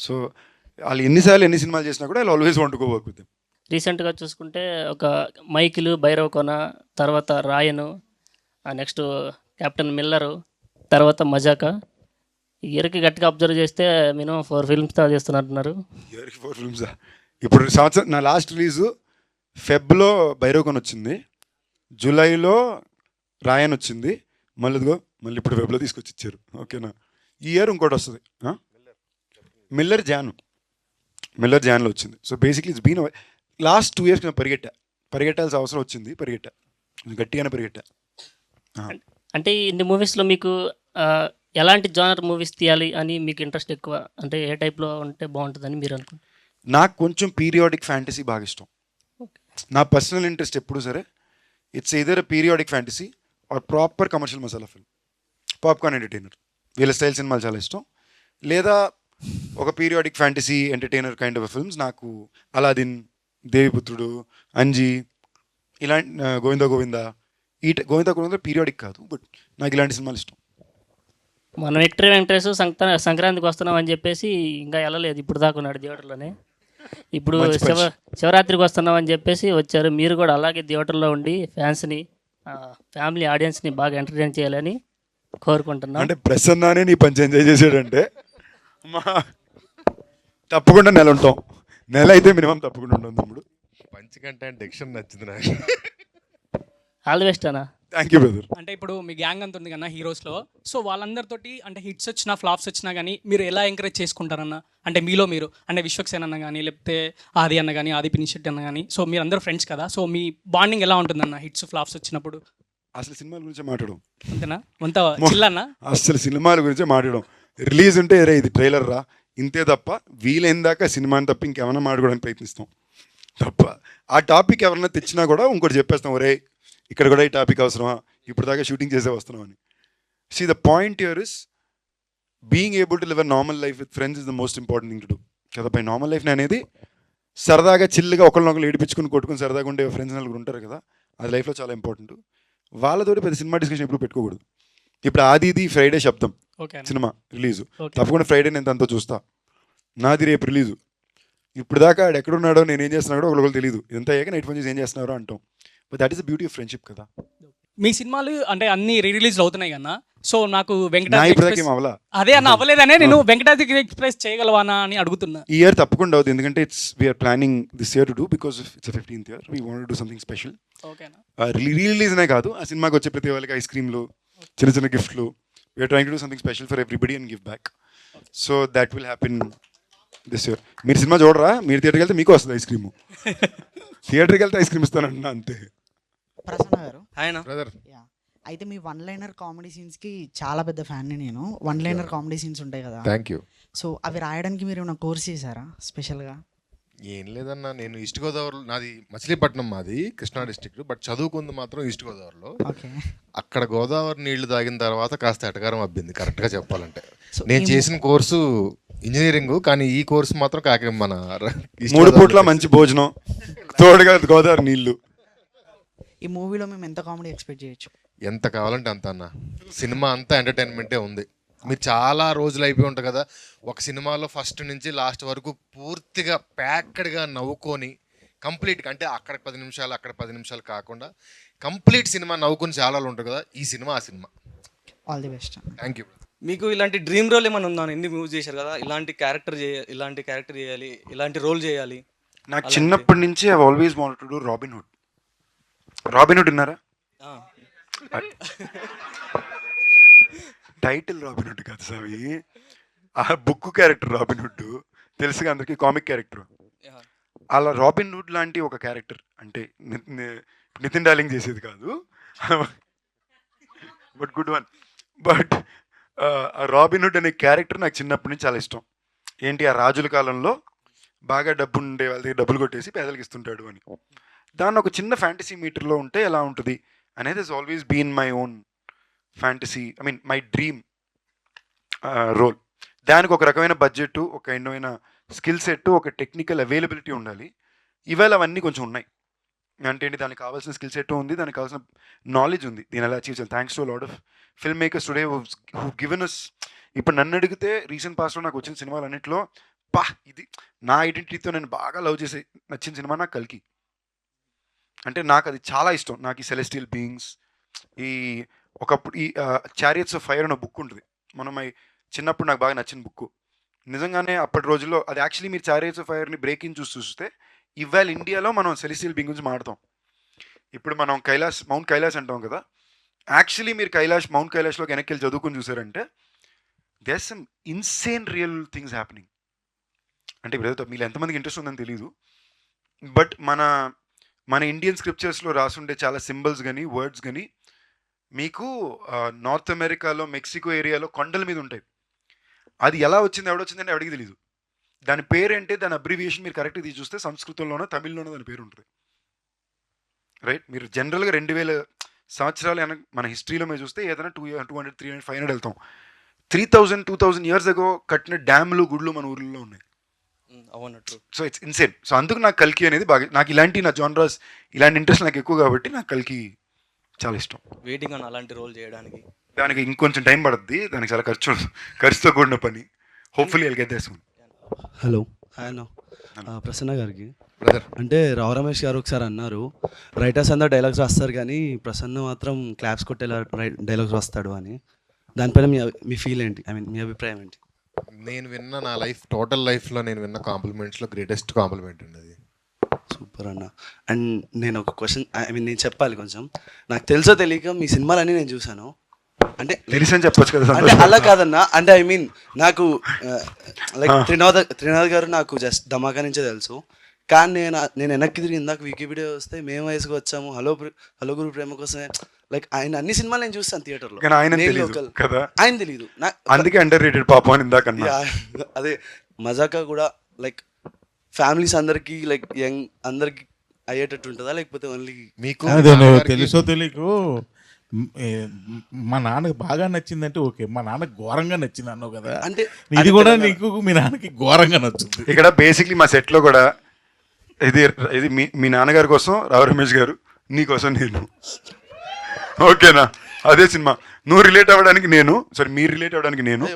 So వాళ్ళు ఎన్నిసార్లు ఎన్ని సినిమాలు చేసినా కూడా I always want to go work with them. రీసెంట్గా చూసుకుంటే ఒక మైకిల్, భైరవ్ కొన, తర్వాత రాయను, నెక్స్ట్ కెప్టెన్ మిల్లరు, తర్వాత మజాకా. ఈ ఇయర్కి గట్టిగా అబ్జర్వ్ చేస్తే మినిమం 4 ఫిల్మ్స్ చేస్తున్నట్టున్నారు. ఇయర్కి 4 ఫిల్మ్సా? ఇప్పుడు సంవత్సరం నా లాస్ట్ రిలీజు ఫెబ్లో భైరవకొన్ వచ్చింది, జూలైలో రాయన్ వచ్చింది, మళ్ళీ మళ్ళీ ఇప్పుడు వెబ్లో తీసుకొచ్చి ఇచ్చారు. ఓకేనా? ఈ ఇయర్ ఇంకోటి వస్తుంది, మిల్లర్ జాన్లో వచ్చింది. So basically it's been last 2 years నేను పరిగెట్టాల్సిన అవసరం వచ్చింది, గట్టిగానే పరిగెట్టా. అంటే ఇన్ని మూవీస్లో మీకు ఎలాంటి జానర్ మూవీస్ తీయాలి అని మీకు ఇంట్రెస్ట్ ఎక్కువ? అంటే ఏ టైప్లో ఉంటే బాగుంటుందని మీరు అనుకుంటున్నారు? నాకు కొంచెం పీరియాడిక్ ఫ్యాంటసీ బాగా ఇష్టం. నా పర్సనల్ ఇంట్రెస్ట్ ఎప్పుడు సరే it's either periodic fantasy or proper commercial masala film, popcorn entertainer. వీళ్ళ స్టైల్ సినిమాలు చాలా ఇష్టం. లేదా ఒక periodic fantasy entertainer kind of films. నాకు అలాదిన్, దేవిపుత్రుడు, అంజీ, ఇలాంటి గోవిందా గోవిందా పీరియాడిక్ కాదు, బట్ నాకు ఇలాంటి సినిమాలు ఇష్టం. మనం విక్టరీ వెంకటేష్ సంక్రాంతికి వస్తున్నాం అని చెప్పేసి ఇంకా వెళ్ళలేదు, ఇప్పుడు దాకా ఉన్నాడు థియేటర్లోనే. ఇప్పుడు శివరాత్రికి వస్తున్నాం అని చెప్పేసి వచ్చారు. మీరు కూడా అలాగే థియేటర్లో ఉండి ఫ్యాన్స్ని, ఫ్యామిలీ ఆడియన్స్ని బాగా ఎంటర్టైన్ చేయాలని కోరుకుంటున్నాను. అంటే ప్రసన్నానే నీ పంచి ఎంజాయ్ చేసాడంటే తప్పకుండా నెల ఉంటాం. నెల అయితే మినిమం తప్పకుండా ఉంటాం తమ్ముడు. పంచి కంటే డిక్షన్ నచ్చింది నాకు. ఆల్ ది బెస్ట్ అన్న. Thank you brother. అంటే ఇప్పుడు మీ గ్యాంగ్ అంత ఉంది కదా హీరోస్లో, సో వాళ్ళందరితోటి అంటే హిట్స్ వచ్చినా ఫ్లాప్స్ వచ్చినా కానీ మీరు ఎలా ఎంకరేజ్ చేసుకుంటారన్న? అంటే మీలో మీరు, అంటే విశ్వక్సేన్ అన్న కానీ, లేకపోతే ఆది అన్న కానీ, ఆది పినిషెట్టి అన్న కానీ, సో మీరు అందరూ ఫ్రెండ్స్ కదా, సో మీ బాండింగ్ ఎలా ఉంటుందన్న హిట్స్ ఫ్లాప్స్ వచ్చినప్పుడు? అసలు సినిమాల గురించి మాట్లాడడం అంతేనా? అంత చిల్లన్న? అసలు సినిమాల గురించి మాట్లాడడం, రిలీజ్ ఉంటే రే ఇది ట్రైలర్ రా ఇంతే తప్ప, వీలైన దాకా సినిమాని తప్ప ఇంకేమైనా మాట్లాడడానికి ప్రయత్నిస్తాం తప్ప. ఆ టాపిక్ ఎవరైనా తెచ్చినా కూడా ఇంకోటి చెప్పేస్తాం, ఒరే ఇక్కడ కూడా ఈ టాపిక్ అవసరమా, ఇప్పుడు దాకా షూటింగ్ చేసే వస్తున్నాం అని. See the point here is being able to live a normal life with friends is the most important thing to do కదా. బై నార్మల్ లైఫ్ అనేది సరదాగా చిల్లుగా ఒకరినొకరు ఏడిపించుకుని కొట్టుకుని సరదాగా ఉండే ఫ్రెండ్స్ నలుగురు ఉంటారు కదా, అది లైఫ్లో చాలా ఇంపార్టెంట్. వాళ్ళతోటి పెద్ద సినిమా డిస్కషన్ ఎప్పుడు పెట్టుకోకూడదు. ఇప్పుడు ఆదిది ఫ్రైడే శబ్దం సినిమా రిలీజు, తప్పకుండా ఫ్రైడే నేను తనతో చూస్తా. నాది రేపు రిలీజు. ఇప్పుడు దాకా ఆడు ఎక్కడున్నాడో నేను ఏం చేస్తున్నాడో ఒకరికి తెలియదు. ఇదంతా అయ్యాక నైట్ ఫోన్ చేసి ఏం చేస్తున్నారో అంటాం. But that is the beauty of friendship కదా. మీ సినిమాలు అంటే అన్ని రిలీజ్లు అవుతున్నాయి కన్నా, సో నాకు నా వెంకటాద్రి ఇప్పటిదాకా ఎక్స్ప్రెస్, ఏం అవ్వలా. అదే అన్న అవ్వలేదనే నేను వెంకటాద్రి ఎక్స్ప్రెస్ చేయగలవానా అని అడుగుతున్నా. ఈ ఇయర్ తప్పకుండా అవుతుంది, ఎందుకంటే we are planning this year to do because it's 15th year. We want to do something special. ఓకేనా? రిలీజ్నే కాదు, ఆ సినిమాకి వచ్చే ప్రతి వాళ్ళకి ఐస్ క్రీమ్లు, చిన్న చిన్న గిఫ్ట్లు. We are trying to do something special for everybody and give back. So that will happen this year. మీరు సినిమా చూడరా, మీరు థియేటర్కి వెళ్తే మీకు వస్తుంది ఐస్ క్రీము. థియేటర్కి వెళ్తే ఐస్ క్రీమ్ ఇస్తానంటున్నా అంతే. ప్రసన్న గారు, ఆయన బ్రదర్ అయితే మీ వన్ లైనర్ కామెడీ సీన్స్కి చాలా పెద్ద ఫ్యాన్ని నేను. వన్ లైనర్ కామెడీ సీన్స్ ఉంటాయి కదా, థ్యాంక్ యూ. సో అవి రాయడానికి మీరు ఏమైనా కోర్స్ చేశారా స్పెషల్గా? ఏం లేదన్నా, నేను ఈస్ట్ గోదావరి, నాది మచిలీపట్నం, మాది కృష్ణా డిస్ట్రిక్ట్, బట్ చదువుకుంది మాత్రం ఈస్ట్ గోదావరిలో. ఓకే. అక్కడ గోదావరి నీళ్లు తాగిన తర్వాత కాస్త ఎటకారం అబ్బింది కరెక్ట్గా చెప్పాలంటే. నేను చేసిన కోర్సు ఇంజనీరింగ్, కానీ ఈ కోర్సు మాత్రం మన 3 పూట్ల మంచి భోజనం, తోడుగా గోదావరి నీళ్లు. ఈ మూవీలో మేము ఎంత కామెడీ ఎక్స్పెక్ట్ చేయొచ్చు? ఎంత కావాలంటే అంత అన్న. సినిమా అంతా ఎంటర్టైన్మెంటే ఉంది. మీరు చాలా రోజులు అయిపోయి ఉంటారు కదా, ఒక సినిమాలో ఫస్ట్ నుంచి లాస్ట్ వరకు పూర్తిగా ప్యాక్డ్గా నవ్వుకొని కంప్లీట్గా, అంటే అక్కడ 10 నిమిషాలు అక్కడ 10 నిమిషాలు కాకుండా కంప్లీట్ సినిమా నవ్వుకొని చాలా ఉంటారు కదా, ఈ సినిమా ఆ cinema. All the best. Thank you. మీకు ఇలాంటి డ్రీమ్ రోల్ ఏమైనా ఉందా? ఎన్ని మూవీస్ చేశారు కదా, ఇలాంటి క్యారెక్టర్ చేయాలి, ఇలాంటి రోల్ చేయాలి. నాకు చిన్నప్పటి నుంచి I always wanted to do robin hood. విన్నారా? టైటిల్ రాబిన్ హుడ్ కాదు సావి, ఆ బుక్ క్యారెక్టర్ రాబిన్ హుడ్ తెలుసుగా అందరికి, కామిక్ క్యారెక్టర్. అలా రాబిన్ హుడ్ లాంటి ఒక క్యారెక్టర్ అంటే నితిన్ డార్లింగ్ చేసేది కాదు, but good one. But robin hood అనే క్యారెక్టర్ నాకు చిన్నప్పటి నుంచి చాలా ఇష్టం. ఏంటి, ఆ రాజుల కాలంలో బాగా డబ్బు ఉండే వాళ్ళ దగ్గర డబ్బులు కొట్టేసి పేదలకు ఇస్తుంటాడు అని. దాన్ని ఒక చిన్న ఫ్యాంటసీ మీటర్లో ఉంటే ఎలా ఉంటుంది అనేది is always been my own fantasy, I mean my dream role. దానికి ఒక రకమైన బడ్జెట్, ఒక ఎన్నోమైన స్కిల్ సెట్, ఒక టెక్నికల్ అవైలబిలిటీ ఉండాలి. ఇవాళ అవన్నీ కొంచెం ఉన్నాయి. అంటే ఏంటి, దానికి కావాల్సిన స్కిల్ సెట్ ఉంది, దానికి కావాల్సిన నాలెడ్జ్ ఉంది, దీని ఎలా అచీవ్ చేయాలి. Thanks to lot of film makers today who given us. ఇప్పుడు నన్ను అడిగితే రీసెంట్ పాస్ట్లో నాకు వచ్చిన సినిమాలు అన్నింటిలో ఇది నా ఐడెంటిటీతో నేను బాగా లవ్ చేసే నచ్చిన సినిమా నాకు కల్కి. అంటే నాకు అది చాలా ఇష్టం. నాకు ఈ సెలెస్టియల్ బీయింగ్స్, ఈ ఒకప్పుడు ఈ చారియట్స్ ఆఫ్ ఫైర్ అనే బుక్ ఉంటుంది, మనం చిన్నప్పుడు నాకు బాగా నచ్చిన బుక్. నిజంగానే అప్పటి రోజుల్లో అది యాక్చువల్లీ మీరు చారియట్స్ ఆఫ్ ఫైర్ని బ్రేక్ ఇన్ చూస్తే ఇవాళ ఇండియాలో మనం సెలెస్టియల్ బీయింగ్ గురించి మాట్లాడతాం. ఇప్పుడు మనం మౌంట్ కైలాస్ అంటాం కదా, యాక్చువల్లీ మీరు మౌంట్ కైలాష్లోకి వెనక్కి వెళ్ళి చదువుకుని చూసారంటే there some insane real things happening. అంటే ఇప్పుడు మీరు ఎంతమందికి ఇంట్రెస్ట్ ఉందని తెలియదు, బట్ మన ఇండియన్ స్క్రిప్చర్స్లో రాసుండే చాలా సింబల్స్ కానీ వర్డ్స్ కానీ మీకు నార్త్ అమెరికాలో మెక్సికో ఏరియాలో కొండల మీద ఉంటాయి. అది ఎలా వచ్చింది, ఎవడొచ్చిందంటే ఎవడికి తెలీదు. దాని పేరేంటే, దాని అబ్రివియేషన్ మీరు కరెక్ట్గా తీసి చూస్తే సంస్కృతంలోనో తమిళ్లోనో దాని పేరు ఉంటుంది. రైట్, మీరు జనరల్గా 2000 సంవత్సరాలు మన హిస్టరీలో మీరు చూస్తే ఏదైనా 200, 300, 500 వెళ్తాం. 2000 years ago కట్టిన డ్యామ్లు, గుళ్ళు మన ఊర్లలో ఉన్నాయి. So it's insane. సో అందుకు నాకు కల్కి అనేది బాగా, నాకు ఇలాంటి నా జానరాస్, ఇలాంటి ఇంట్రెస్ట్ నాకు ఎక్కువ కాబట్టి నాకు కల్కి చాలా ఇష్టం. వెయిటింగ్ అని అలాంటి రోల్ చేయడానికి. దానికి ఇంకొంచెం టైం పడుతుంది, దానికి చాలా ఖర్చుతో కూడిన పని. Hopefully I'll get there soon. Hello, hi అన్న. ప్రసన్న గారికి బ్రదర్, అంటే రావు రమేష్ గారు ఒకసారి అన్నారు, రైటర్స్ అందరూ డైలాగ్స్ రాస్తారు కానీ ప్రసన్న మాత్రం క్లాప్స్ కొట్టేలా డైలాగ్స్ రాస్తాడు అని. దానిపైన మీ ఫీల్ ఏంటి, ఐ మీన్ మీ అభిప్రాయం ఏంటి? నేను విన్న నా టోటల్ లైఫ్లో నేను విన్న కాంప్లిమెంట్స్లో గ్రేటెస్ట్ కాంప్లిమెంట్ అండి అది. సూపర్ అన్న. అండ్ నేను ఒక క్వశ్చన్, ఐ మీన్ నేను చెప్పాలి కొంచెం. నాకు తెలుసో తెలియక మీ సినిమాలన్నీ నేను చూశాను. అంటే తెలిసని చెప్పొచ్చు కదా. అంటే అలా కాదన్నా, అంటే ఐ మీన్ నాకు లైక్ త్రినాథ్ గారు నాకు జస్ట్ ధమాకా నుంచే తెలుసు. కానీ నేను వెనక్కి తిరిగి ఇందాక వికీపీడియా వస్తే మేము వయసుకు వచ్చాము, హలో గురు ప్రేమ కోసమే, లైక్ ఆయన అన్ని సినిమాలు నేను చూస్తాను థియేటర్లో. ఆయన తెలియదు, అందుకే అండర్ రేటెడ్ పాపం అని ఇందాక. అదే మజాకా కూడా లైక్ ఫ్యామిలీస్ అందరికి, లైక్ యంగ్ అందరికి అయ్యేటట్టు ఉంటుందా, లేకపోతే ఓన్లీ మీకు తెలుసో తెలియకు మా నాన్నకి బాగా నచ్చిందంటే ఓకే, మా నాన్నకి ఘోరంగా నచ్చింది అన్నావు కదా, అంటే ఇది కూడా నీకు మీ నాన్నకి ఘోరంగా నచ్చుంది. ఇక్కడ బేసిక్లీ మా సెట్లో కూడా ఇది మీ నాన్నగారి కోసం రావు రమేష్ గారు, నీ కోసం నేను. ఓకేనా, అదే సినిమా. నువ్వు రిలేట్ అవ్వడానికి నేను, సారీ మీరు రిలేట్ అవ్వడానికి నేను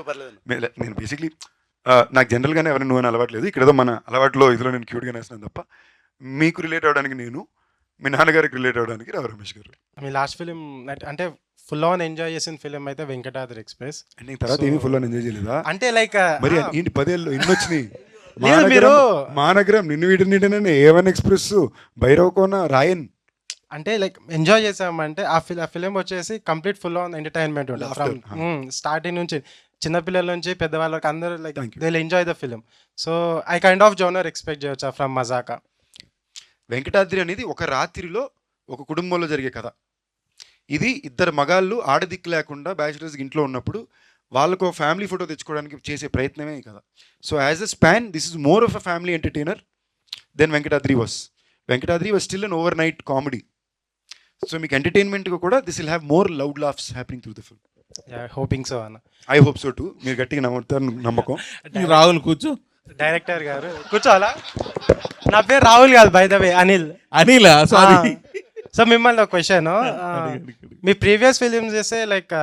బేసిక్లీ నాకు జనరల్గానే ఎవరైనా నువ్వు అని అలవాట్లేదు. ఇక్కడ ఏదో మన అలవాట్లో ఇదిలో నేను క్యూట్గా నేస్తున్నాను తప్ప, మీకు రిలేట్ అవ్వడానికి నేను, మీ నాన్నగారికి రిలేట్ అవ్వడానికి రావు రమేష్ గారు. మీ లాస్ట్ ఫిలిం అంటే ఫుల్ ఆన్ ఎంజాయ్ చేసిన ఫిలిం అయితే వెంకటాద్రి ఎక్స్ప్రెస్. నీకు తర్వాత ఏమీ ఫుల్ ఆన్ ఎంజాయ్ చేయలేదా? అంటే లైక్ మరి ఏంటి 10 ఏళ్ళు ఇన్ని వచ్చినాయి. మానగరం, నిన్ను వీటిని A1 ఎక్స్ప్రెస్, భైరవకోన, రాయన్. అంటే లైక్ ఎంజాయ్ చేసామంటే ఆ ఫిలిం వచ్చేసి కంప్లీట్ ఫుల్ ఆన్ ఎంటర్టైన్మెంట్ ఉంటుంది ఫ్రమ్ స్టార్టింగ్ నుంచి, చిన్నపిల్లల నుంచి పెద్దవాళ్ళకి అందరూ like they will enjoy the film. So I kind of genre expect చేయొచ్చా ఫ్రమ్ మజాకా? వెంకటాద్రి అనేది ఒక రాత్రిలో ఒక కుటుంబంలో జరిగే కథ. ఇది ఇద్దరు మగాళ్ళు ఆడదిక్కు లేకుండా బ్యాచిలర్స్ ఇంట్లో ఉన్నప్పుడు వాళ్ళకు ఫ్యామిలీ ఫోటో తెచ్చుకోవడానికి చేసే ప్రయత్నమే కదా. So as a span this is more of a family entertainer then Venkatadri was. Venkatadri was still an overnight comedy. So మీకు ఎంటర్టైన్మెంట్గా కూడా this will have more loud laughs happening through the film. Hoping so అన్న. I hope so too. మీరు గట్టిగా నమ్ముతారు, నమ్మకం. రాహుల్ కూర్చో. Director గారు కూర్చోవాలా? నా పేరు రాహుల్ కాదు, by the way Anil. Anil, sorry. So మిమ్మల్ని ఒక క్వశ్చన్, మీ ప్రీవియస్ ఫిలిమ్స్ చేస్తే లైక్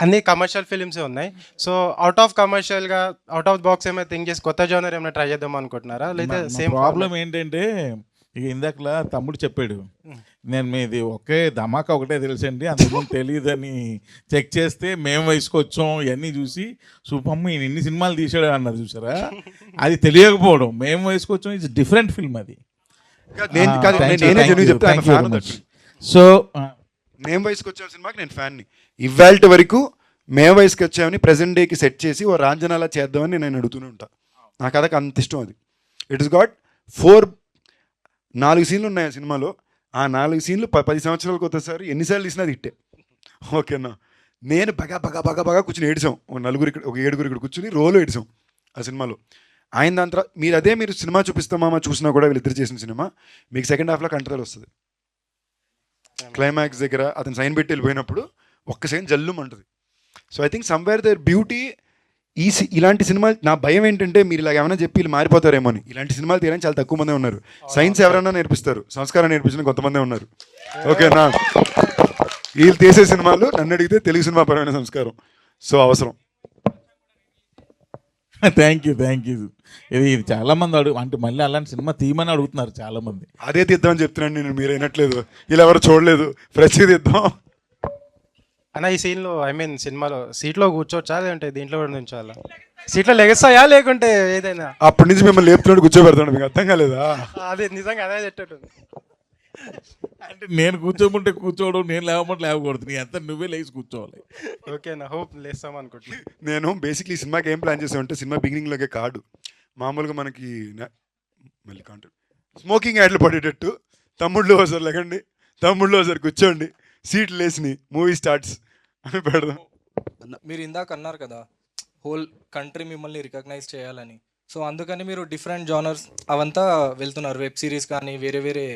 అన్ని కమర్షియల్ ఫిలిమ్సే ఉన్నాయి. సో అవుట్ ఆఫ్ కమర్షియల్గా అవుట్ ఆఫ్ బాక్స్ ఏమైనా థింక్ చేసి కొత్త జోనర్ ఏమైనా ట్రై చేద్దాం అనుకుంటున్నారా, లేదా సేమ్ ప్రాబ్లం ఏంటంటే ఇక ఇందాకలా తమ్ముడు చెప్పాడు, నేను మీది ఒకే ధమాకా ఒకటే తెలుసండి, అందుకని తెలియదని చెక్ చేస్తే మేము వయసుకొచ్చాం ఇవన్నీ చూసి సూపమ్మ ఇన్ని సినిమాలు తీసాడు అన్నారు చూసారా, అది తెలియకపోవడం. మేము వయసుకొచ్చాం ఇట్స్ డిఫరెంట్ ఫిల్మ్ అది. సో నేను వయసుకు వచ్చిన సినిమాకి నేను ఫ్యాన్ని. ఇవాళ వరకు మే వయసుకి వచ్చామని ప్రజెంట్ డేకి సెట్ చేసి ఓ రాంజనాలా చేద్దామని నేను అడుగుతూనే ఉంటా. నాకు కథకు అంత ఇష్టం అది. ఇట్ ఇస్ గాట్ 4 సీన్లు ఉన్నాయి ఆ సినిమాలో. ఆ 4 సీన్లు 10 సంవత్సరాలకు ఒకసారి ఎన్నిసార్లు తీసినా అది ఇట్టే. ఓకేనా, నేను బాగా కూర్చుని ఏడిసాం. ఒక 7 ఇక్కడ కూర్చుని రోలు ఏడిసాం ఆ సినిమాలో. ఆయన దాని తర్వాత మీరు సినిమా చూపిస్తామా చూసినా కూడా వీళ్ళిద్దరు చేసిన సినిమా మీకు సెకండ్ హాఫ్లో కంట్రోల్ వస్తుంది. క్లైమాక్స్ దగ్గర అతను సైన్ పెట్టి వెళ్ళిపోయినప్పుడు ఒక్క సెకండ్ జల్లుమంటుంది. So I think somewhere there beauty ఇలాంటి సినిమాలు. నా భయం ఏంటంటే మీరు ఇలా ఏమైనా చెప్పి వీళ్ళు మారిపోతారేమో అని. ఇలాంటి సినిమాలు తీయడానికి చాలా తక్కువ మందే ఉన్నారు. సైన్స్ ఎవరైనా నేర్పిస్తారు, సంస్కారం నేర్పించిన కొంతమందే ఉన్నారు. ఓకేనా, వీళ్ళు తీసే సినిమాలు నన్ను అడిగితే తెలుగు సినిమా పరమైన సంస్కారం సో అవసరం. థ్యాంక్ యూ ఇది చాలా మంది అంటే మళ్ళీ అలాంటి సినిమా తీయమని అడుగుతున్నారు చాలా మంది. అదే తీద్దామని చెప్తున్నాను నేను, మీరు అయినట్లేదు. ఇలా ఎవరు చూడలేదు, ఫ్రెష్ తీద్దాం అన్న. ఈ సీన్లో సినిమాలో సీట్లో కూర్చోవచ్చా లేదంటే దీంట్లో కూడా నుంచోవాలా? సీట్లో లెగస్తాయా లేకుంటే ఏదైనా? అప్పటి నుంచి మిమ్మల్ని లేపుతున్నాడు కూర్చోబెడతాడు, మీకు అర్థం కాలేదా? అదే నిజంగా అదే చెట్టు. అంటే నేను కూర్చోమంటే కూర్చోవడం, నేను లేవమంటే లేవకూడదు. నీ అంతా నువ్వే లేచి కూర్చోవాలి. ఓకేనా, హోప్ లేస్తాం అనుకుంటున్నాను. నేను బేసిక్లీ ఈ సినిమాకి ఏం ప్లాన్ చేసామంటే సినిమా బిగినింగ్లోకే కాదు, మామూలుగా మనకి మళ్ళీ కాంటాక్ట్ స్మోకింగ్ యాడ్లు పడేటట్టు తమ్ముళ్ళు ఒకసారి లెగండి, తమ్ముళ్ళు ఒకసారి కూర్చోండి, సీట్లు వేసి మూవీ స్టార్ట్స్ అని పెడదాం. మీరు ఇందాక అన్నారు కదా హోల్ కంట్రీ మిమ్మల్ని రికగ్నైజ్ చేయాలని. సో అందుకని మీరు డిఫరెంట్ జానర్స్ అవంతా వెళ్తున్నారు, వెబ్ సిరీస్ కానీ వేరే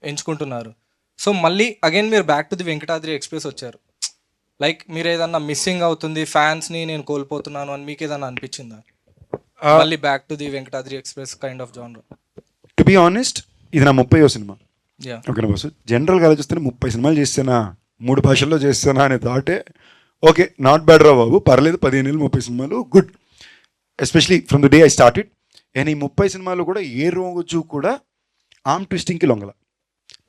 ఎంచుకుంటున్నారు. సో మళ్ళీ అగైన్ మీరు back to the Venkatadri express వచ్చారు. లైక్ మీరు ఏదన్నా మిస్సింగ్ అవుతుంది, ఫ్యాన్స్ని నేను కోల్పోతున్నాను అని మీకు ఏదన్నా అనిపించిందా? మళ్ళీ back to the Venkatadri express kind of genre. To be honest ఇది నా 30వ సినిమా. Yeah. ఓకేనా బాసు, జనరల్గా ఆలోచిస్తే 30 సినిమాలు చేస్తానా, 3 భాషల్లో చేస్తానా అనే థాటే ఓకే, నాట్ బ్యాడ్ రా బాబు, పర్లేదు. 15 ఏళ్ళు 30 సినిమాలు good, especially from the day I started. And ఈ 30 సినిమాలు కూడా ఏ రోజు కూడా ఆర్మ్ ట్విస్టింగ్కి లొంగల,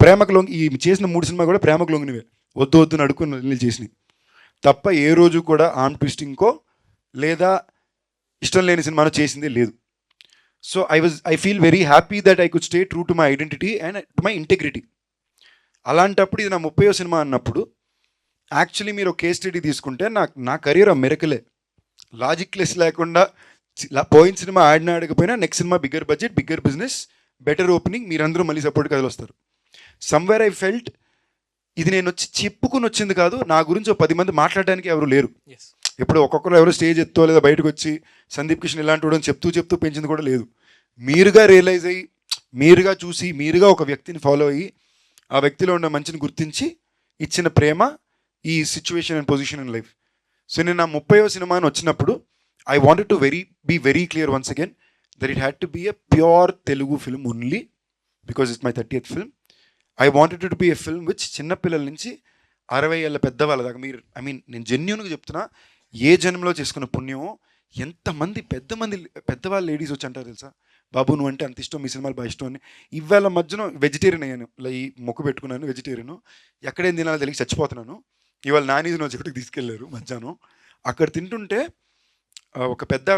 ప్రేమకు లొంగి. ఈ చేసిన 3 సినిమా కూడా ప్రేమకు లొంగినవే, వద్దు అడుక్కుని చేసినవి తప్ప ఏ రోజు కూడా ఆర్మ్ ట్విస్టింగ్కో లేదా ఇష్టం లేని సినిమాలో చేసిందే లేదు. So I feel very happy that I could stay true to my identity and to my integrity. అలాంటప్పుడు ఇది నా 30వ సినిమా అన్నప్పుడు యాక్చువల్లీ మీరు కేస్ స్టడీ తీసుకుంటే నా కెరీర్ మెరకలే, లాజిక్ లెస్ లేకుండా పోయిన సినిమా ఆడకపోయినా నెక్స్ట్ సినిమా bigger budget, bigger business, better opening, మీరందరూ మళ్ళీ సపోర్ట్ కథలు వస్తారు. సమ్వేర్ ఐ ఫెల్ట్ ఇది నేను వచ్చి చెప్పుకుని వచ్చింది కాదు, నా గురించి 10 మంది మాట్లాడడానికి ఎవరు లేరు. ఇప్పుడు ఒక్కొక్కరు ఎవరు స్టేజ్ ఎత్తో లేదా బయటకు వచ్చి సందీప్ కిషన్ ఇలాంటి వాడు చెప్తూ పెంచింది కూడా లేదు. మీరుగా రియలైజ్ అయ్యి, మీరుగా చూసి, మీరుగా ఒక వ్యక్తిని ఫాలో అయ్యి ఆ వ్యక్తిలో ఉన్న మంచిని గుర్తించి ఇచ్చిన ప్రేమ ఈ situation and position in life. So నేను నా 30వ సినిమా అని వచ్చినప్పుడు I wanted to be very clear once again that it had to be a pure Telugu film only because it's my 30th film. I wanted to be a film which చిన్నపిల్లల నుంచి 60 ఏళ్ళ పెద్దవాళ్ళ దాకా, మీరు నేను జెన్యూన్గా చెప్తున్నా, ఏ జన్మలో చేసుకున్న పుణ్యమో ఎంతమంది పెద్దవాళ్ళు లేడీస్ వచ్చి అంటారు తెలుసా, బాబు నువ్వు అంటే అంత ఇష్టం, మీ సినిమాలు బాగా ఇష్టం అని. ఇవాళ మధ్యన వెజిటేరియన్ అయ్యాను, ఈ మొక్కు పెట్టుకున్నాను వెజిటేరియన్, ఎక్కడేం తినాలో తెలిసి చచ్చిపోతున్నాను. ఇవాళ నానీజ్ నా చోటుకి తీసుకెళ్లారు మధ్యాహ్నం, అక్కడ తింటుంటే ఒక పెద్ద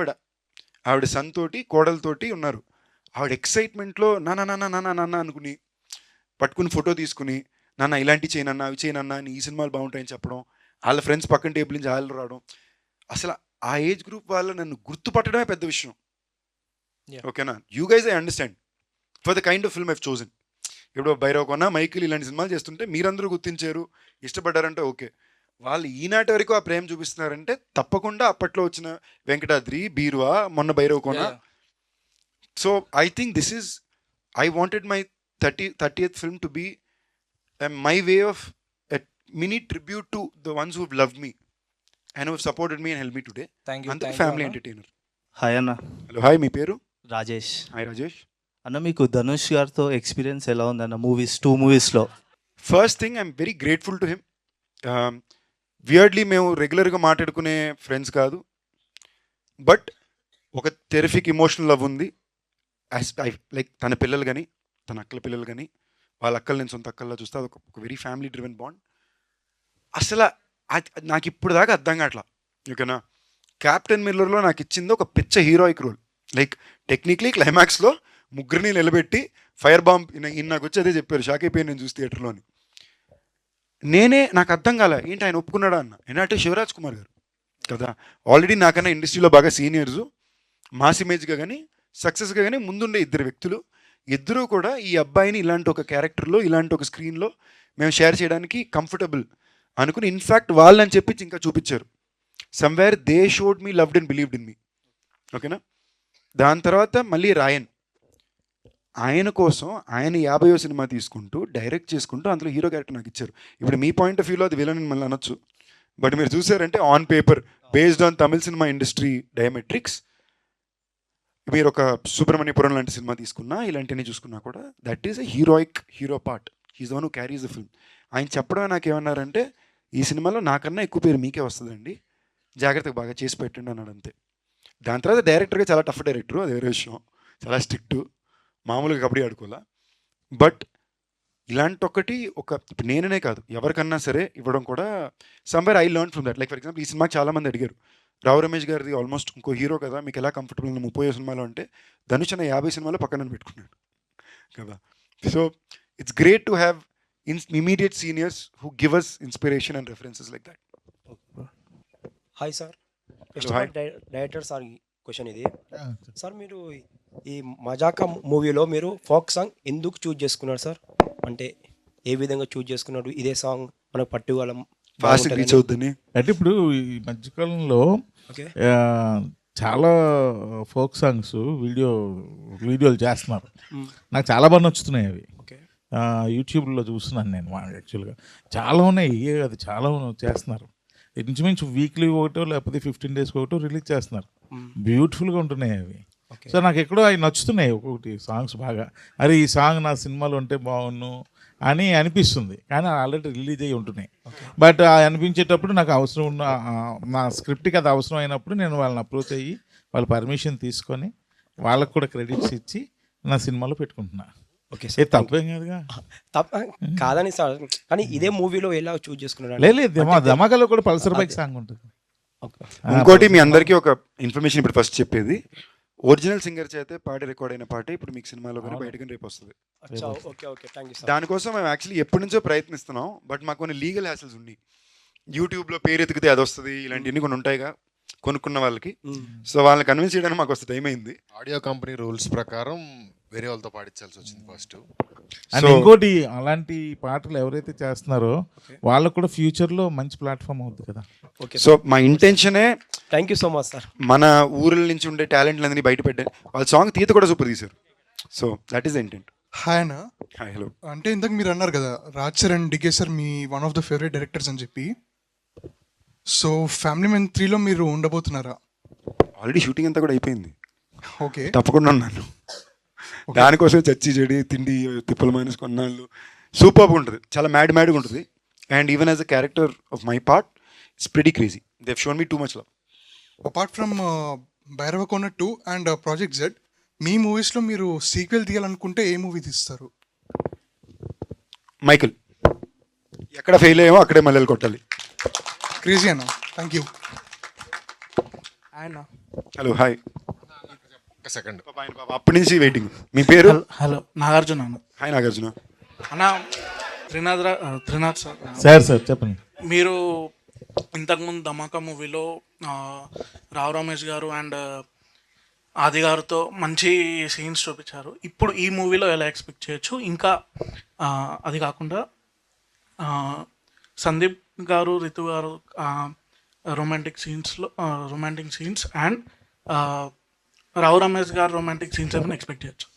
ఆవిడ సన్ తోటి కోడలతోటి ఉన్నారు. ఆవిడ ఎక్సైట్మెంట్లో నాన్న అనుకుని పట్టుకుని ఫోటో తీసుకుని, నాన్న ఇలాంటివి చేయనన్నా అవి చేయనన్నా అని, ఈ సినిమాలు బాగుంటాయని చెప్పడం, వాళ్ళ ఫ్రెండ్స్ పక్కన టేబుల్ నుంచి వాళ్ళు రావడం. అసలు ఆ ఏజ్ గ్రూప్ వాళ్ళు నన్ను గుర్తుపట్టడమే పెద్ద విషయం. ఓకేనా, you guys I understand for the kind of film I've chosen. ఇప్పుడు భైరవ్ కొన్న, మైకిల్ ఇలాంటి సినిమాలు చేస్తుంటే మీరందరూ గుర్తించారు, ఇష్టపడ్డారంటే ఓకే. వాళ్ళు ఈనాటి వరకు ఆ ప్రేమ చూపిస్తున్నారంటే తప్పకుండా అప్పట్లో వచ్చిన వెంకటాద్రి, బీరువా, మొన్న భైరవ్ కొన్న. So I think this is, I wanted my 30th film to be my way of a mini tribute to the ones who have loved me and who have supported me and helped me today. Thank you. And family entertainer. Hi అన్న. Hello, hi, మీ పేరు? Rajesh. Hi Rajesh. అన్న మీకు ధనుష్ గారితో experience ఎలా ఉందన్న movies, 2 మూవీస్లో? First thing I'm very grateful to him. Weirdly మేము రెగ్యులర్గా మాట్లాడుకునే ఫ్రెండ్స్ కాదు, బట్ ఒక టెరిఫిక్ ఇమోషనల్ లవ్ ఉంది. లైక్ తన పిల్లలు కానీ, తన అక్కల పిల్లలు కానీ, వాళ్ళ అక్కలు నేను సొంత అక్కల్లా చూస్తే అది ఒక వెరీ ఫ్యామిలీ డ్రివెన్ బాండ్. అసలు నాకు ఇప్పుడు దాకా అర్థం కావట్లా. ఓకేనా, క్యాప్టెన్ మిల్లర్లో నాకు ఇచ్చింది ఒక పిచ్చ హీరోయిక్ రోల్. లైక్ టెక్నికలీ క్లైమాక్స్లో ముగ్గురిని నిలబెట్టి ఫైర్ బాంబ్ నాకు వచ్చి అదే చెప్పారు, షాక్ అయిపోయి నేను చూసి థియేటర్లోని. నాకు అర్థం కాలే ఏంటి ఆయన ఒప్పుకున్నాడా అన్న. ఏంటంటే శివరాజ్ కుమార్ గారు కదా. ఆల్రెడీ నాకన్నా ఇండస్ట్రీలో బాగా సీనియర్స్, మాస్ ఇమేజ్గా కానీ సక్సెస్గా కానీ ముందుండే ఇద్దరు వ్యక్తులు. ఇద్దరూ కూడా ఈ అబ్బాయిని ఇలాంటి ఒక క్యారెక్టర్లో, ఇలాంటి ఒక స్క్రీన్లో మేము షేర్ చేయడానికి కంఫర్టబుల్ అనుకుని ఇన్ఫ్యాక్ట్ వాళ్ళని చెప్పించి ఇంకా చూపించారు. Somewhere they showed me loved and believed in me. ఓకేనా. దాని తర్వాత మళ్ళీ రాయన్, ఆయన కోసం ఆయన 50వ సినిమా తీసుకుంటూ డైరెక్ట్ చేసుకుంటూ అందులో హీరో క్యారెక్టర్ నాకు ఇచ్చారు. ఇప్పుడు మీ పాయింట్ ఆఫ్ వ్యూలో అది విలన్ అని మళ్ళీ అనొచ్చు, బట్ మీరు చూసారంటే on paper based on Tamil సినిమా ఇండస్ట్రీ డయామెట్రిక్స్, మీరు ఒక సుబ్రహ్మణ్యపురం లాంటి సినిమా తీసుకున్నా, ఇలాంటివన్నీ చూసుకున్నా కూడా that is a hero part. He's the one who carries the film. ఆయన చెప్పడమే నాకేమన్నారంటే ఈ సినిమాలో నాకన్నా ఎక్కువ పేరు మీకే వస్తుందండి, జాగ్రత్తగా బాగా చేసి పెట్టండి అన్నాడు అంతే. దాని తర్వాత డైరెక్టర్గా చాలా టఫ్ డైరెక్టరు, అది వేరే విషయం, చాలా స్ట్రిక్టు, మామూలుగా కబడ్డీ ఆడుకోవాలా. బట్ ఇలాంటి ఒకటి ఇప్పుడు నేననే కాదు ఎవరికన్నా సరే ఇవ్వడం కూడా somewhere I learn from that. Like for example ఈ సినిమాకి చాలామంది అడిగారు, రావు రమేష్ గారిది ఆల్మోస్ట్ ఇంకో హీరో కదా, మీకు ఎలా కంఫర్టబుల్ ఉన్న 30 సినిమాలో అంటే ధనుష్ అన్న 50 సినిమాలో పక్కన పెట్టుకున్నాడు కదా. So it's great to have immediate seniors who give us inspiration and references like that. Hi sir, director sir question ఇది. సార్ మీరు ఈ మజాకా మూవీలో మీరు ఫోక్ సాంగ్ ఎందుకు చూజ్ చేసుకున్నారు సార్? అంటే ఏ విధంగా చూజ్ చేసుకున్నాడు? ఇదే సాంగ్ మనకు పట్టుకోగలం అంటే ఇప్పుడు ఈ మధ్యకాలంలో చాలా ఫోక్ సాంగ్స్ వీడియోలు చేస్తున్నారు. నాకు చాలా బాగా నచ్చుతున్నాయి అవి. యూట్యూబ్లో చూస్తున్నాను నేను యాక్చువల్గా. చాలా ఉన్నాయి, అది చాలా చేస్తున్నారు. ఇంచుమించు వీక్లీ ఒకటో లేకపోతే 15 days ఒకటో రిలీజ్ చేస్తున్నారు. బ్యూటిఫుల్గా ఉంటున్నాయి అవి. సో నాకు ఎక్కడో అవి నచ్చుతున్నాయి ఒక్కొక్కటి సాంగ్స్ బాగా. అరే ఈ సాంగ్ నా సినిమాలో ఉంటే బాగున్ను అని అనిపిస్తుంది, కానీ ఆల్రెడీ రిలీజ్ అయ్యి ఉంటున్నాయి. బట్ అనిపించేటప్పుడు నాకు అవసరం ఉన్న నా స్క్రిప్ట్కి అది అవసరం అయినప్పుడు నేను వాళ్ళని అప్రోచ్ అయ్యి వాళ్ళ పర్మిషన్ తీసుకొని వాళ్ళకు కూడా క్రెడిట్స్ ఇచ్చి నా సినిమాలో పెట్టుకుంటున్నా. ఓకే సార్, తప్పేం కాదుగా. కాదని సార్, కానీ ఇదే మూవీలో ఎలా చూజ్ చేసుకున్నాడు? లేదు, ధమాకాలో కూడా పల్సర్ బైక్ సాంగ్ ఉంటుంది. ఇంకోటి మీ అందరికీ ఒక ఇన్ఫర్మేషన్ ఇప్పుడు ఫస్ట్ చెప్పేది, ఒరిజినల్ సింగర్ చేతే పాడి రికార్డ్ అయిన పాట ఇప్పుడు మీకు సినిమాలో కానీ బయటకు రేపు వస్తుంది. దానికోసం మేము యాక్చువల్లీ ఎప్పటి నుంచో ప్రయత్నిస్తున్నాం, బట్ మాకు కొన్ని లీగల్ హ్యాసిల్స్ ఉన్నాయి. యూట్యూబ్లో పేరు ఎతికితే అది వస్తుంది, ఇలాంటివన్నీ కొన్ని ఉంటాయిగా కొనుక్కున్న వాళ్ళకి. సో వాళ్ళని కన్విన్స్ చేయడానికి మాకు వస్తే టైం అయింది. ఆడియో కంపెనీ రూల్స్ ప్రకారం వేరే వాళ్ళతో పాడించాల్సి వచ్చింది ఫస్ట్. అండ్ ఇంకోటి, అలాంటి పాటలు ఎవరైతే చేస్తున్నారో వాళ్ళకు కూడా ఫ్యూచర్లో మంచి ప్లాట్ఫామ్ అవుతుంది కదా. సో మా ఇంటెన్షనే, thank you so much sir, మన ఊర్ల నుంచి ఉండే టాలెంట్లన్నీ బయట పెట్టాను. వాళ్ళ సాంగ్ తీత కూడా సూపర్ తీశారు. So that is the intent. Hi అన్న. Hi, hello. అంటే ఇంతకు మీరు అన్నారు కదా Raj sir and DK sir మీ one of the favourite directors అని చెప్పి. సో ఫ్యామిలీ మెన్ 3లో మీరు ఉండబోతున్నారా? ఆల్రెడీ షూటింగ్ అంతా కూడా అయిపోయింది. ఓకే, తప్పకుండా ఉన్నాను. దానికోసం చచ్చి చెడి తిండి తిప్పల మైనస్ కొన్నాళ్ళు సూపర్గా ఉంటుంది, చాలా మ్యాడ్గా ఉంటుంది. And even as a character of my part it's pretty crazy. They have shown me too much love. Apart from Bhairavakona 2 and project Z, మీ మూవీస్లో మీరు సీక్వెల్ తీయాలనుకుంటే ఏ మూవీ తీస్తారు? మైకిల్. ఎక్కడ ఫెయిల్ అయ్యామో అక్కడే మల్లెలు కొట్టాలి. క్రేజీ అన్న. Thank you. Hello, hi. Second అప్పటి నుంచి వెయిటింగ్. మీ పేరు? హలో, నాగార్జున అన్న. హాయ్ నాగార్జున. అన్న, త్రినాథ్ సార్ చెప్పండి. మీరు ఇంతకుముందు ధమాకా మూవీలో రావు రమేష్ గారు అండ్ ఆది గారితో మంచి సీన్స్ చూపించారు. ఇప్పుడు ఈ మూవీలో ఎలా ఎక్స్పెక్ట్ చేయొచ్చు? ఇంకా అది కాకుండా సందీప్ గారు, రితు గారు romantic scenes and Rao Ramesh గారు రొమాంటిక్ సీన్స్ ఏమైనా ఎక్స్పెక్ట్ చేయొచ్చు?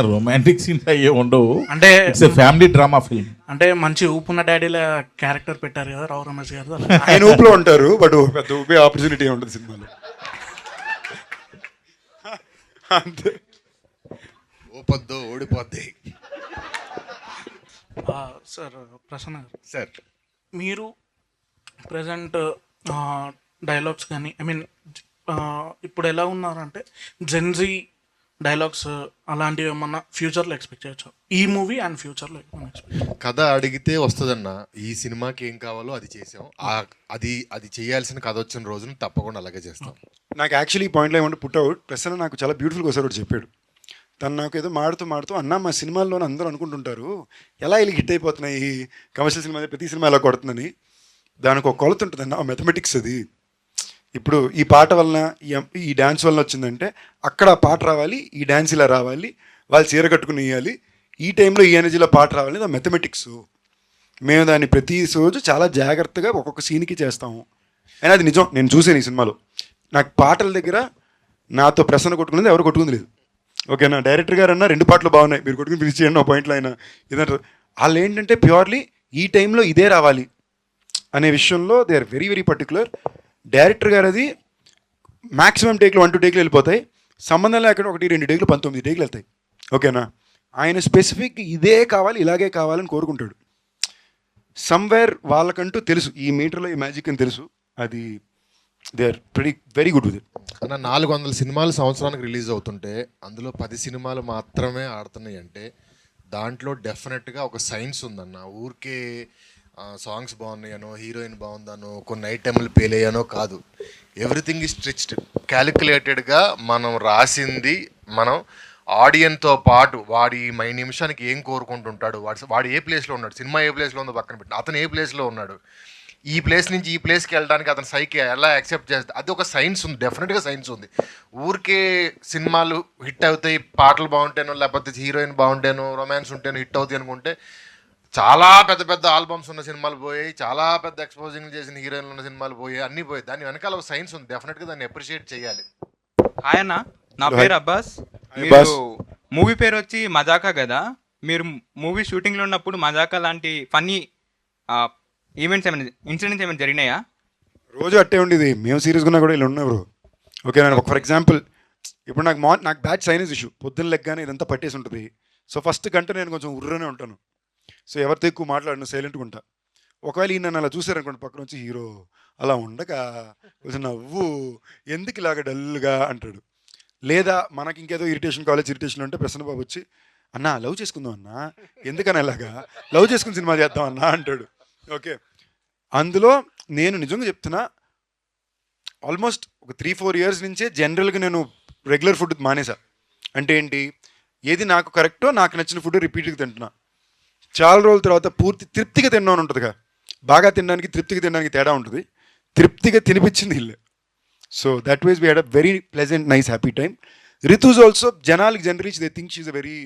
రొమాంటిక్ సీన్స్ అయ్యే ఉండవు. అంటే it's a family drama film. అంటే మంచి ఊపున్న డాడీల క్యారెక్టర్ పెట్టారు కదా రావు రమేష్ గారు. ఆయన ఊపులో ఉంటారు, బట్ పెద్ద ఊపే ఆపర్చునిటీ ఉంటుంది సినిమాలో. అంతే. ఓపద్దో ఓడిపోద్ది. సార్, ప్రసన్న గారు సార్, మీరు ప్రజెంట్ డైలాగ్స్ కానీ ఇప్పుడు ఎలా ఉన్నారంటే జెన్జీ డైలాగ్స్ అలాంటివి ఏమన్నా ఫ్యూచర్లో ఎక్స్పెక్ట్ చేయొచ్చు? ఈ మూవీ అండ్ ఫ్యూచర్లో కథ అడిగితే వస్తుందన్న. ఈ సినిమాకి ఏం కావాలో అది చేసాం. అది చేయాల్సిన కథ వచ్చిన రోజున తప్పకుండా అలాగే చేస్తాం. నాకు యాక్చువల్లీ ఈ పాయింట్లో ఏమంటే పుట్ అవుట్ ప్రసన్న నాకు చాలా బ్యూటిఫుల్గా ఒకసారి ఒకటి చెప్పాడు. తను నాకు ఏదో మాడుతూ అన్న మా సినిమాల్లోనే అందరూ అనుకుంటుంటారు ఎలా ఇలా హిట్ అయిపోతున్నాయి కమర్షియల్ సినిమా, ప్రతి సినిమా ఎలా కొడుతుందని. దానికి ఒక కొలత ఉంటుంది అన్న, మ్యాథమెటిక్స్ అది. ఇప్పుడు ఈ పాట వలన ఈ డ్యాన్స్ వలన వచ్చిందంటే అక్కడ ఆ పాట రావాలి, ఈ డ్యాన్స్ ఇలా రావాలి, వాళ్ళు చీర కట్టుకుని వేయాలి, ఈ టైంలో ఈ ఎనర్జీలో పాట రావాలి. ద మ్యాథమెటిక్స్ మేము దాన్ని ప్రతి రోజు చాలా జాగ్రత్తగా ఒక్కొక్క సీన్కి చేస్తాము. అయినా అది నిజం, నేను చూసాను ఈ సినిమాలో. నాకు పాటల దగ్గర నాతో ప్రసన్న కొట్టుకునేది ఎవరు కొట్టుకుంది లేదు. ఓకేనా, డైరెక్టర్ గారు అన్న 2 పాటలు బాగున్నాయి, మీరు కొట్టుకుని ఫినిష్ చేయండి, ఒక పాయింట్లో అయినా ఇదంటారు. వాళ్ళు ఏంటంటే ప్యూర్లీ ఈ టైంలో ఇదే రావాలి అనే విషయంలో they are very very particular. Director గారు అది మ్యాక్సిమం టేక్లు 1-2 టేక్లు వెళ్ళిపోతాయి, సంబంధం లేకుండా 1-2 టేక్లు 19 టేక్లు వెళ్తాయి. ఓకేనా, ఆయన స్పెసిఫిక్ ఇదే కావాలి, ఇలాగే కావాలని కోరుకుంటాడు. సమ్వేర్ వాళ్ళకంటూ తెలుసు ఈ మీటర్లో ఈ మ్యాజిక్ అని తెలుసు. అది they are very good with it. అన్న 400 సినిమాలు సంవత్సరానికి రిలీజ్ అవుతుంటే అందులో 10 సినిమాలు మాత్రమే ఆడుతున్నాయి అంటే దాంట్లో డెఫినెట్గా ఒక సైన్స్ ఉందన్న. ఊరికే సాంగ్స్ బాగున్నాయనో, హీరోయిన్ బాగుందనో, కొన్ని ఐటెంలు పేలయ్యానో కాదు. ఎవ్రీథింగ్ ఈజ్ స్ట్రిచ్డ్, క్యాలిక్యులేటెడ్గా మనం రాసింది. మనం ఆడియన్తో పాటు వాడి నిమిషానికి ఏం కోరుకుంటుంటాడు, వాడు ఏ ప్లేస్లో ఉన్నాడు, సినిమా ఏ ప్లేస్లో ఉందో పక్కన పెట్టి అతను ఏ ప్లేస్లో ఉన్నాడు, ఈ ప్లేస్ నుంచి ఈ ప్లేస్కి వెళ్ళడానికి అతను సైకి ఎలా యాక్సెప్ట్ చేస్తే అది ఒక సైన్స్ ఉంది, డెఫినెట్గా సైన్స్ ఉంది. ఊరికే సినిమాలు హిట్ అవుతాయి, పాటలు బాగుంటేనో లేకపోతే హీరోయిన్ బాగుంటేనో రొమాన్స్ ఉంటేనో హిట్ అవుతాయి అనుకుంటే చాలా పెద్ద పెద్ద ఆల్బమ్స్ ఉన్న సినిమాలు పోయాయి, చాలా పెద్ద ఎక్స్పోజింగ్ చేసిన హీరోయిన్లు ఉన్న సినిమాలు పోయాయి, అన్నీ పోయాయి. దాని వెనకాల ఒక సైన్స్ ఉంది, డెఫినెట్గా దాన్ని అప్రిషియేట్ చేయాలి. హాయ్ అన్న, నా పేరు అబ్బాస్. మీరు మూవీ పేరు వచ్చి మజాకా కదా, మీరు మూవీ షూటింగ్లో ఉన్నప్పుడు మజాకా లాంటి ఫన్నీ ఈవెంట్స్ ఏమైనా ఇన్సిడెంట్స్ ఏమైనా జరిగినాయా? రోజు అట్టే ఉండేది, మేము సీరియస్గా ఉన్నా కూడా ఇలా ఉన్నారు. ఓకే, నేను ఫర్ ఎగ్జాంపుల్ ఇప్పుడు నాకు బ్యాచ్ సైనస్ ఇష్యూ, పొద్దున్న లెగ్గానే ఇదంతా పట్టేసి ఉంటుంది. సో ఫస్ట్ గంట నేను కొంచెం ఉర్రనే ఉంటాను. సో ఎవరితో ఎక్కువ మాట్లాడను, సైలెంట్గా ఉంటా. ఒకవేళ ఈ నన్ను అలా చూసారనుకోండి, పక్కన వచ్చి హీరో అలా ఉండగా కొంచెం నవ్వు, ఎందుకు ఇలాగ డల్గా అంటాడు. లేదా మనకి ఇంకేదో ఇరిటేషన్, కాలేజ్ ఇరిటేషన్ ఉంటే ప్రసన్న బాబు వచ్చి అన్నా లవ్ చేసుకుందాం అన్నా, ఎందుకని అలాగా లవ్ చేసుకుని సినిమా చేద్దాం అన్నా అంటాడు. ఓకే, అందులో నేను నిజంగా చెప్తున్నా, ఆల్మోస్ట్ ఒక 3-4 ఇయర్స్ నుంచే జనరల్గా నేను రెగ్యులర్ ఫుడ్ మానేసా. అంటే ఏంటి, ఏది నాకు కరెక్టో నాకు నచ్చిన ఫుడ్ రిపీట్గా తింటున్నా. చాలా రోజుల తర్వాత పూర్తి తృప్తిగా తిన్నాను ఉంటుందిగా, బాగా తినడానికి తృప్తిగా తినడానికి తేడా ఉంటుంది. తృప్తిగా తినిపించింది ఇల్లే. So that was we had a very pleasant nice happy time. Ritu's also జనాలకి general they think she's a very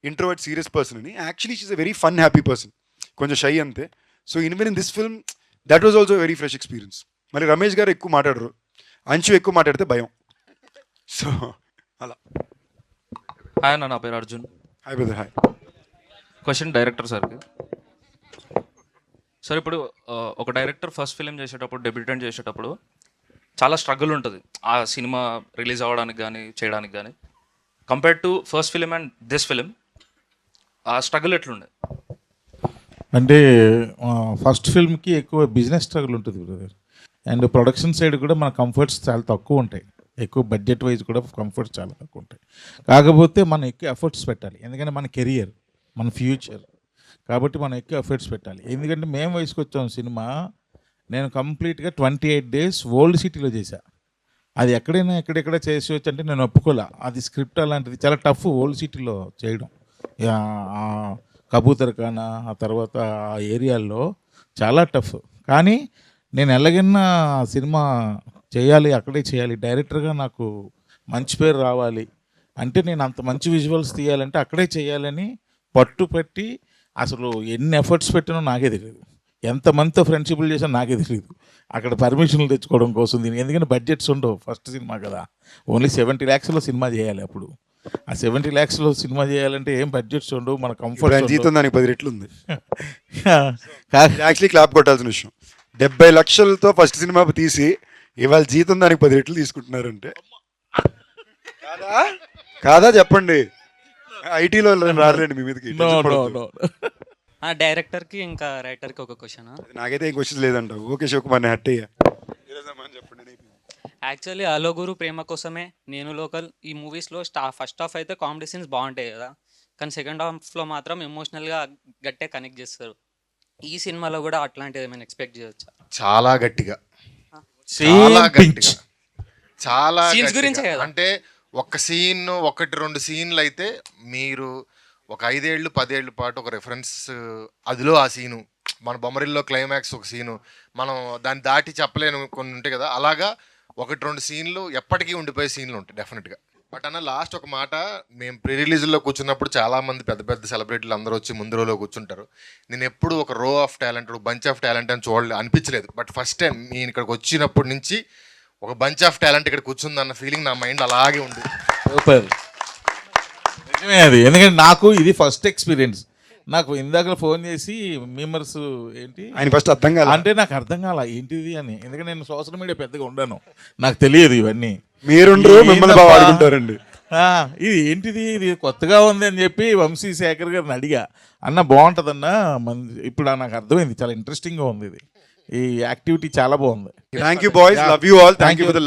introvert serious person అని. Actually she's a very fun happy person, కొంచెం షై అంతే. So even in this film that was also very fresh experience. మరి రమేష్ గారు ఎక్కువ మాట్లాడరు, అంచు ఎక్కువ మాట్లాడితే భయం. సో అలా. హాయ్ అన్న, నా పేరు Arjun. Hi brother. Hi. Question director సార్కి. సార్ ఇప్పుడు ఒక డైరెక్టర్ ఫస్ట్ ఫిలిం చేసేటప్పుడు, డెబ్యూటెంట్ చేసేటప్పుడు చాలా స్ట్రగుల్ ఉంటుంది ఆ సినిమా రిలీజ్ అవ్వడానికి కానీ చేయడానికి కానీ. Compare to first film and this film, ఆ స్ట్రగుల్ ఎట్లుండే? అంటే ఫస్ట్ ఫిల్మ్కి ఎక్కువ బిజినెస్ స్ట్రగుల్ ఉంటుంది బ్రదర్. అండ్ ప్రొడక్షన్ సైడ్ కూడా మన కంఫర్ట్స్ చాలా తక్కువ ఉంటాయి, ఎక్కువ బడ్జెట్ వైజ్ కూడా కంఫర్ట్స్ చాలా తక్కువ ఉంటాయి. కాకపోతే మనం ఎక్కువ ఎఫర్ట్స్ పెట్టాలి, ఎందుకంటే మన కెరియర్, మన ఫ్యూచర్, కాబట్టి మనం ఎక్కువ ఎఫర్ట్స్ పెట్టాలి. ఎందుకంటే మేము వయసుకు వచ్చాం సినిమా, నేను కంప్లీట్గా 28 days ఓల్డ్ సిటీలో చేశా. అది ఎక్కడైనా ఎక్కడెక్కడ చేసేవచ్చు అంటే నేను ఒప్పుకోలే. అది స్క్రిప్ట్ అలాంటిది చాలా టఫ్ ఓల్డ్ సిటీలో చేయడం. కబూతర్ ఖానా ఆ తర్వాత ఆ ఏరియాల్లో చాలా టఫ్. కానీ నేను ఎలాగైనా సినిమా చేయాలి, అక్కడే చేయాలి, డైరెక్టర్గా నాకు మంచి పేరు రావాలి అంటే, నేను అంత మంచి విజువల్స్ తీయాలంటే అక్కడే చేయాలని పట్టుపెట్టి అసలు ఎన్ని ఎఫర్ట్స్ పెట్టినో నాకే తెలియదు, ఎంతమందితో ఫ్రెండ్షిప్లు చేసానో నాకే తెలియదు. అక్కడ పర్మిషన్లు తెచ్చుకోవడం కోసం దీనికి, ఎందుకంటే బడ్జెట్స్ ఉండవు, ఫస్ట్ సినిమా కదా, ఓన్లీ 70 lakhsలో సినిమా చేయాలి. అప్పుడు ఆ 70 lakhsలో సినిమా చేయాలంటే ఏం బడ్జెట్స్ ఉండవు, మన కంఫర్ట్. జీతం దానికి 10 రెట్లు ఉంది. యాక్చువల్లీ క్లాప్ కొట్టాల్సిన విషయం, 70 లక్షలతో ఫస్ట్ సినిమా తీసి ఇవాళ జీతం దానికి 10 రెట్లు తీసుకుంటున్నారంటే కాదా చెప్పండి. ఐటీలో రాలేండి మీ మీదకి. డైరెక్టర్కి ఇంకా రైటర్కి ఒక క్వశ్చన్. నాకైతే ఏం క్వశ్చన్ లేదంట. ఓకే శివకుమార్ హట్ అయ్యా. యాక్చువల్లీ అలో గురు ప్రేమ కోసమే, నేను లోకల్, ఈ మూవీస్లో ఫస్ట్ హాఫ్ అయితే కామెడీ సీన్స్ బాగుంటాయి కదా, కానీ సెకండ్ హాఫ్లో మాత్రం ఎమోషనల్గా గట్టిగా కనెక్ట్ చేస్తారు. ఈ సినిమాలో కూడా అట్లాంటిది ఏమైనా ఎక్స్పెక్ట్ చేయొచ్చా? చాలా గట్టిగా, చాలా గట్టిగా, చాలా సీన్స్ గురించే కదా. అంటే ఒక సీన్, 1-2 సీన్లు అయితే మీరు ఒక 5 ఏళ్ళు 10 ఏళ్ళ పాటు ఒక రెఫరెన్స్, అదిలో ఆ సీను, మన బొమ్మరిల్లో క్లైమాక్స్ ఒక సీను, మనం దాన్ని దాటి చెప్పలేను కొన్ని ఉంటాయి కదా, అలాగా ఒకటి 2 సీన్లు ఎప్పటికీ ఉండిపోయే సీన్లు ఉంటాయి డెఫినెట్గా. బట్ అన్న లాస్ట్ ఒక మాట, మేము ప్రీ రిలీజ్లో కూర్చున్నప్పుడు చాలామంది పెద్ద పెద్ద సెలబ్రిటీలు అందరూ వచ్చి ముందు రోలో కూర్చుంటారు. నేను ఎప్పుడు ఒక రో of talent, bunch of talent అని అనిపించలేదు. బట్ ఫస్ట్ టైం నేను ఇక్కడికి వచ్చినప్పటి నుంచి ఒక బంచ్ ఆఫ్ టాలెంట్ ఇక్కడ కూర్చుందన్న ఫీలింగ్ నా మైండ్ అలాగే ఉంది. సూపర్, నిజమే అది. ఎందుకంటే నాకు ఇది ఫస్ట్ ఎక్స్పీరియన్స్. నాకు ఇందాక ఫోన్ చేసి మీమర్స్ ఏంటి ఆయన ఫస్ట్ అర్థం కాలే, అంటే నాకు అర్థం కాల ఏంటిది అని. ఎందుకంటే నేను సోషల్ మీడియా పెద్దగా ఉండను, నాకు తెలియదు ఇవన్నీ. మీరుండ్రు, మిమ్మల్ని బాగా వాడుకుంటారండి. ఇది ఏంటిది, ఇది కొత్తగా ఉంది అని చెప్పి వంశీ శేఖర్ గారిని అడిగా, అన్న బాగుంటుందన్న ఇప్పుడు నాకు అర్థమైంది, చాలా ఇంట్రెస్టింగ్గా ఉంది ఇది, ఈ యాక్టివిటీ చాలా బాగుంది. Thank you boys, love you all, thank you for the